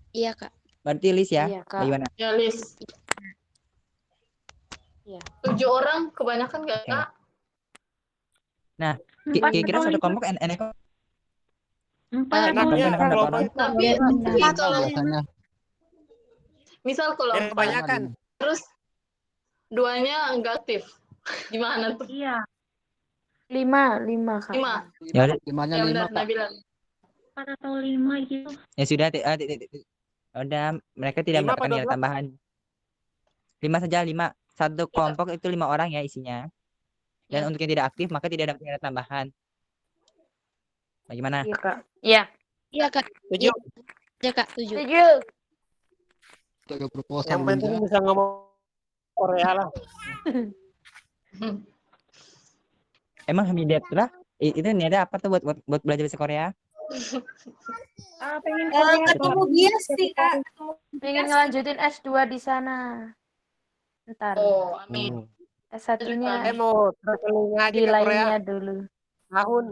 Iya, Kak. Berarti list ya? Iya, Kak. Bagaimana? Ya, list. Iya. 7 orang kebanyakan nggak, Kak? Nah, 4 kira-kira atau satu 5. kelompok enak 4 atau Enaknya 5. kelompok Tapi kalau biasanya. misal kalau Yang kebanyakan. terus duanya nggak aktif, gimana tuh? Iya. 5 Kak. 5. Ya udah. Limanya Ya 5 benar, Kak. Nabila. 4 atau 5 gitu. Ya sudah, udah mereka tidak 5 apa mendapatkan nilai 12? tambahan. 5 saja, 5. Satu kelompok itu 5 orang ya isinya. Dan untuk yang tidak aktif maka tidak ada nilai tambahan. Bagaimana? Iya, Kak. Iya. Iya, Kak. 7. Iya, Kak. 7. Jaga proposal Yang penting bisa ngomong Korea lah. Emang Hamidat lah itu niatnya apa tuh buat belajar bahasa Korea? Pengen Ketemu dia sih, Kak. Pengen ngelanjutin S2 di sana. Ntar. Oh, amin. S1-nya Mau traveling aja di ke Korea. lainnya dulu. Tahun.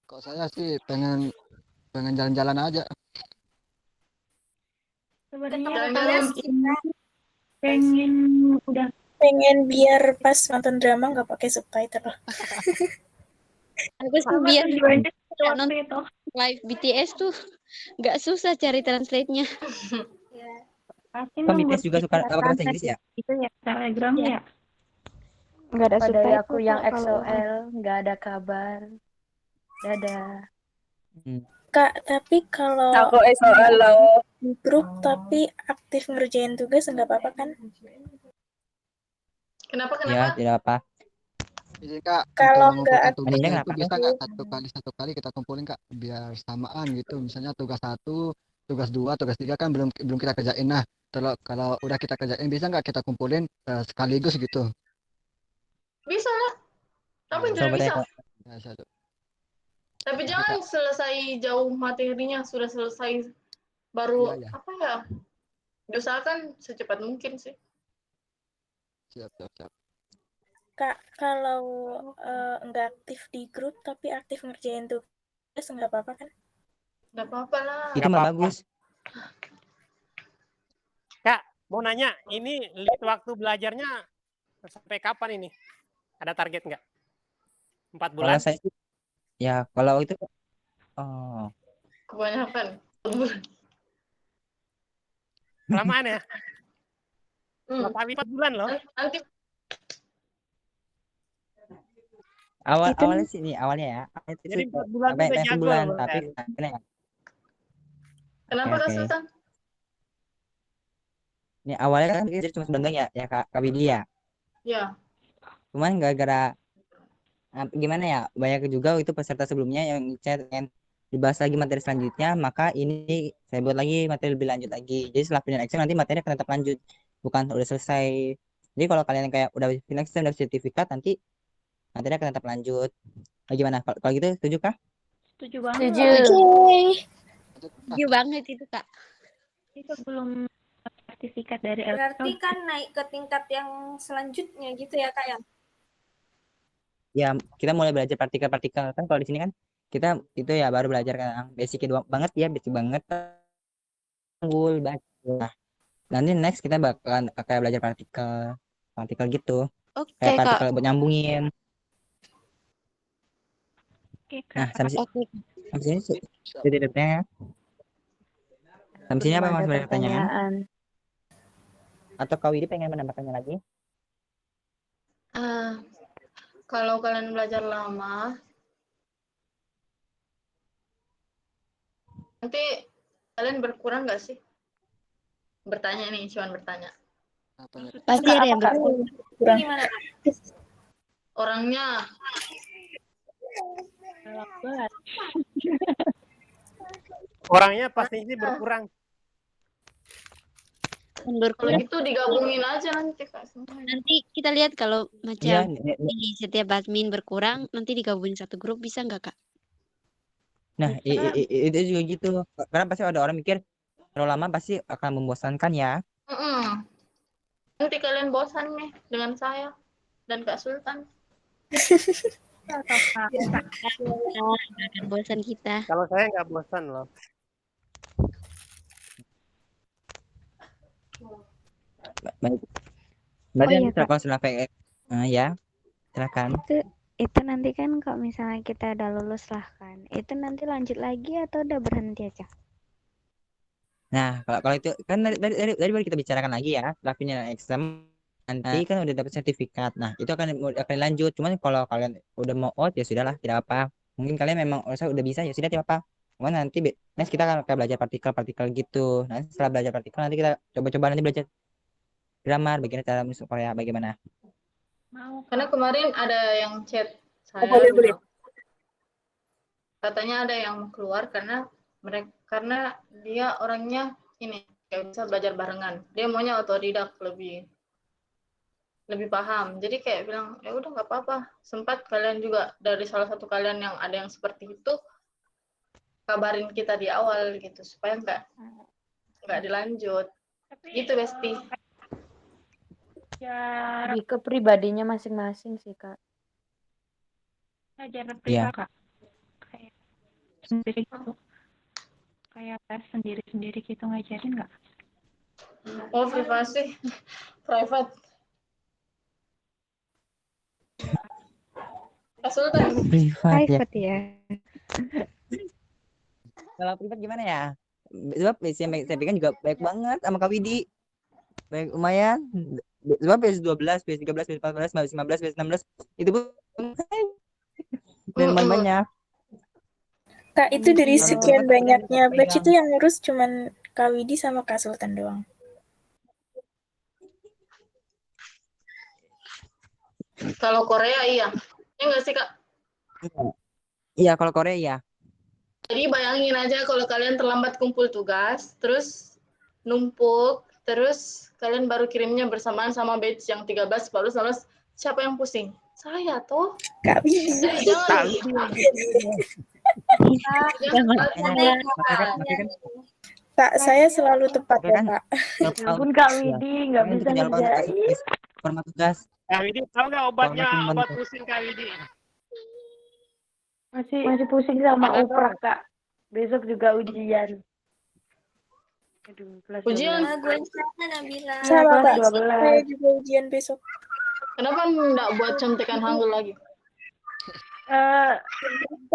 Kok saya sih pengen jalan-jalan aja. Sebenarnya pengen biar pas nonton drama nggak pakai subtitle. Aku sih biar nonton live BTS tuh nggak susah cari translate-nya. pasti BTS juga suka bahasa Inggris ya? Itu ya, Telegram ya. Nggak ada Padahal subtitle. aku yang Kak, kalau XOL nggak ada kabar. Dadah. Kak, tapi kalau Aku SOL loh. grup tapi aktif ngerjain tugas nggak apa-apa kan? Kenapa? Ya, tidak apa. Jadi Kak, Kalau untuk nggak mengumpulkan tugasnya aktif. itu bisa nggak satu kali kita kumpulin Kak, biar samaan gitu. Misalnya tugas 1, tugas 2, tugas 3 kan belum kita kerjain. Nah, kalau udah kita kerjain bisa nggak kita kumpulin sekaligus gitu? Bisa lah. Apa yang tidak bisa? Ya, satu. Tapi jangan selesai jauh materinya, sudah selesai baru Iya. apa ya? Diusahakan secepat mungkin sih. Siap. Kak, kalau nggak aktif di grup tapi aktif ngerjain tugas nggak apa-apa kan? Nggak apa-apa lah. Itu mah bagus. Kak, mau nanya, ini waktu belajarnya sampai kapan ini? Ada target nggak? 4 bulan? Kalau saya ya kalau itu Kebanyakan. Kelamaan ya? Kali 4 bulan loh. Nanti awalnya sih nih awalnya ya. Jadi 4 bulan sampai udah jago sebulan loh, tapi kan? kenapa Kak Oke. Sultan? Ini awalnya kan kita cuma sebentar ya Kak Widli ya. Ya. Cuman gara-gara gimana ya, banyak juga itu peserta sebelumnya yang chat pengen dibahas lagi materi selanjutnya, maka ini saya buat lagi materi lebih lanjut lagi. Jadi setelah final exam nanti materi akan tetap lanjut, bukan udah selesai. Jadi kalau kalian kayak udah final exam dan sertifikat, nanti materi akan tetap lanjut. Bagaimana? Kalau gitu setuju kah? Setuju banget. Setuju banget itu, Kak. Itu belum sertifikat dari Berarti kan naik ke tingkat yang selanjutnya gitu ya, Kak ya? Ya kita mulai belajar partikel-partikel kan. Kalau di sini kan kita itu ya baru belajar kan basic banget ya, basic banget unggul baca. Nanti next kita bakalan kayak belajar partikel gitu. Oke, Kayak Kak. partikel buat nyambungin. Nah, sampai sini titik-titiknya. Sampai sini apa Mas banyak pertanyaan? Atau Kak Widi pengen menambahkannya lagi? Kalau kalian belajar lama, nanti kalian berkurang nggak sih? Bertanya nih, cuman bertanya. Pasti ada yang berkurang. Gimana? Orangnya. Orangnya pasti ini berkurang. Kalau gitu digabungin aja nanti Kak. Nanti kita lihat kalau Iya, macam di setiap admin berkurang, nanti digabungin satu grup bisa nggak, Kak? Nah, itu juga gitu. Karena pasti ada orang mikir, terlalu lama pasti akan membosankan ya. Mm-mm. Nanti kalian bosan nih dengan saya dan Kak Sultan. Akan bosan kita. Kalau saya nggak bosan loh. Baik. Oh Berarti iya nanti Kak, konseling PX. Ya, silakan. itu nanti kan kalau misalnya kita udah lulus lah kan, itu nanti lanjut lagi atau udah berhenti aja? Nah, kalau itu kan dari baru kita bicarakan lagi ya, setelah penilaian exam nanti kan udah dapat sertifikat. Nah, itu akan lanjut. Cuman kalau kalian udah mau out ya sudahlah, tidak apa. Mungkin kalian memang udah bisa ya sudah tidak apa. Cuman nanti next kita akan belajar partikel-partikel gitu. Nanti setelah belajar partikel nanti kita coba-coba nanti belajar grammar, bagaimana cara masuk Korea, bagaimana. Mau. Karena kemarin ada yang chat saya boleh. bilang, katanya ada yang mau keluar karena dia orangnya ini kayak bisa belajar barengan. Dia maunya otodidak lebih paham. Jadi kayak bilang ya udah nggak apa-apa. Sempat kalian juga dari salah satu kalian yang ada yang seperti itu kabarin kita di awal gitu supaya nggak dilanjut. Gitu Besti. Ya, lebih ke pribadinya masing-masing sih Kak. Ajaran Iya. privat Kak. Kayak sendiri gitu. Kayak tes sendiri-sendiri gitu ngajarin nggak? Oh, privasi. Private. Sultan. Privat ya. Kalau privat gimana ya? Sebab SMP kan juga baik banget sama Kak Widi. Baik lumayan. Sebab PS12, PS13, PS14, PS15, PS16 itu pun lumayan banyak. Kak, itu dari sekian banyaknya batch itu yang ngurus cuman Kak Widi sama Kak Sultan doang. Kalau Korea iya. Iya nggak sih Kak? Iya, kalau Korea iya. Jadi bayangin aja kalau kalian terlambat kumpul tugas, terus numpuk, terus kalian baru kirimnya bersamaan sama batch yang 13, 14, 16, siapa yang pusing? Saya toh. Kak Widi. Kak, saya selalu tepat ya Kak. Ampun Kak Widi, nggak bisa ngerjain. Format tugas. Kak Widi tahu nggak obat pusing Kak Widi? Masih pusing sama uprak Kak. Besok juga ujian. Aduh, kelas Ujian? 12. Gue sana Nabila. Sama kelas Kak, 12. saya juga ujian besok. Kenapa nggak buat contekan Hangul lagi?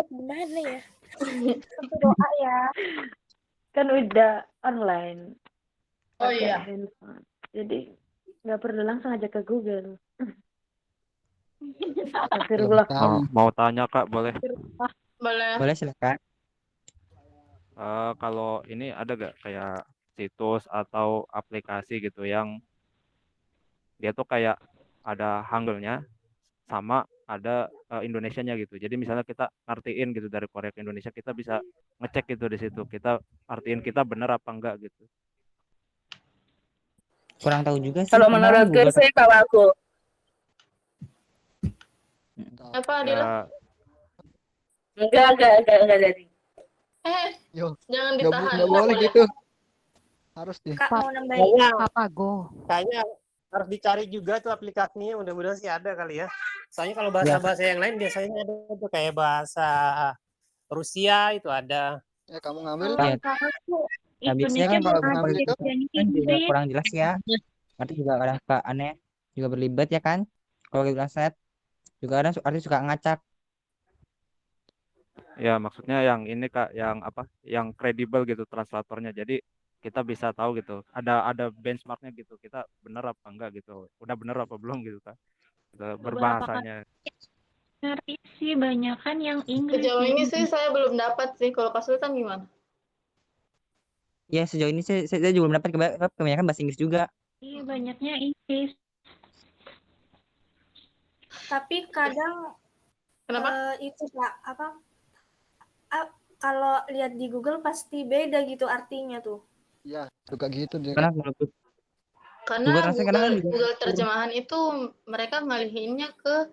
Gimana ya? Doa ya. Kan udah online. Oh Pakai iya. handphone. Jadi nggak perlu langsung aja ke Google. Astagfirullah. Mau tanya Kak, boleh? Boleh. Boleh silakan. Kalau ini ada gak kayak situs atau aplikasi gitu yang dia tuh kayak ada Hangulnya sama ada Indonesianya gitu. Jadi misalnya kita artiin gitu dari Korea ke Indonesia, kita bisa ngecek gitu di situ. Kita artiin kita bener apa enggak gitu. Kurang tahu juga sih. Kalau menurut gue sih kalau aku apa Adila? enggak jadi. Jangan Nggak ditahan. nggak boleh gitu. Harus deh. Kak mau nambahin. Kayaknya harus dicari juga tuh aplikasinya. Mudah-mudahan sih ada kali ya. Soalnya kalau bahasa-bahasa yang lain biasanya ada tuh kayak bahasa Rusia itu ada. Ya kamu ngambil. Ya. Nah, biasanya kan kalau ngambil itu kan juga kurang jelas ya. Arti juga kadang suka aneh, juga berlibat ya kan. Kalau kita set juga kadang arti suka ngacak. Ya maksudnya yang ini Kak, yang apa? Yang kredibel gitu translatornya. Jadi kita bisa tahu gitu. Ada benchmarknya gitu. Kita bener apa enggak gitu. Udah bener apa belum gitu Kak. Berbahasanya. Ngerti sih banyak kan yang Inggris. Sejauh ini sih saya belum dapat sih. Kalau Kak Sultan gimana? Ya sejauh ini saya juga belum dapat kebanyakan bahasa Inggris juga. Iya banyaknya Inggris. Tapi kadang itu Kak, kalau lihat di Google pasti beda gitu artinya tuh. Iya, suka gitu dia. Karena Google Google terjemahan itu mereka ngalihinnya ke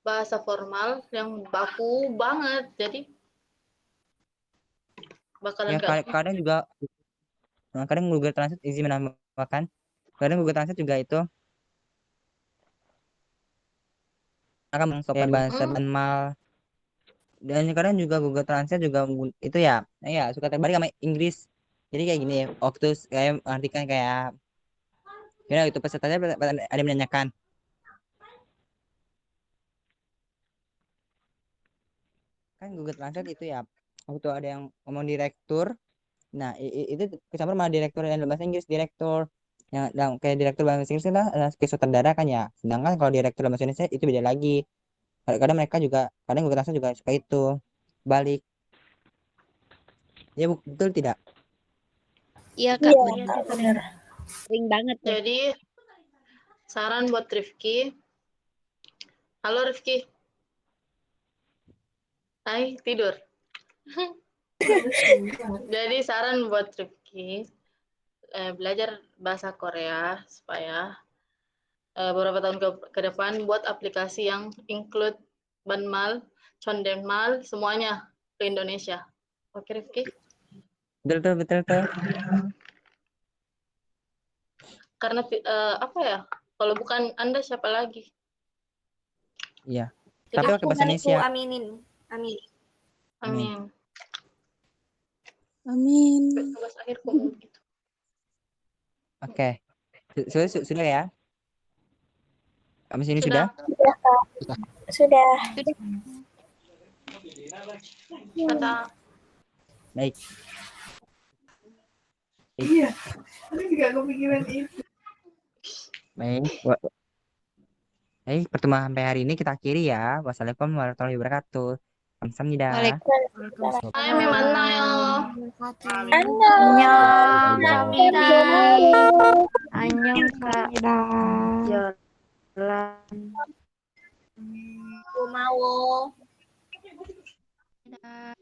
bahasa formal yang baku banget. Jadi bakalan Ya kadang juga kadang Google Translate izin menambahkan, kadang Google Translate juga itu akan kayak bahasa Denmark, dan kadang juga Google Translate juga itu ya suka terbalik sama Inggris. Jadi kayak gini, waktu kayak artikan kayak itu pesertanya ada yang menanyakan kan Google Translate itu ya, waktu ada yang ngomong direktur, nah itu kecampur sama direktur yang bahasa Inggris, direktur yang kayak direktur bahasa Inggris kan kayak sutradara kan ya, sedangkan kalau direktur bahasa Indonesia itu beda lagi. Kadang mereka juga, kadang Google Translate juga suka itu balik ya, betul tidak? Iya Kak, Iya, benar. sering banget tuh. Jadi saran buat Rifki. Halo Rifki. Hai, tidur. Jadi saran buat Rifki, belajar bahasa Korea supaya beberapa tahun ke depan buat aplikasi yang include Banmal, Condenmal, semuanya ke Indonesia. Oke Rifki? Betul. Karena apa ya? Kalau bukan Anda siapa lagi? Iya. Jadi Tapi pakai bahasa Indonesia. Aminin. Amin. Amin. Amin. Tugas akhir kok gitu. Oke. Sudah ya? Kami sini Sudah. sudah? Sudah. Kata. Baik. Iya, aku juga kepikiran itu. Baik. Baik, pertemuan sampai hari ini kita akhiri ya. Wassalamualaikum warahmatullahi wabarakatuh. Kamsahamnida. Waalaikumsalam. Hai, memanayo. Annyeong. Kamsahamnida. Annyeong Kak. Jalan. Mau. Dadah.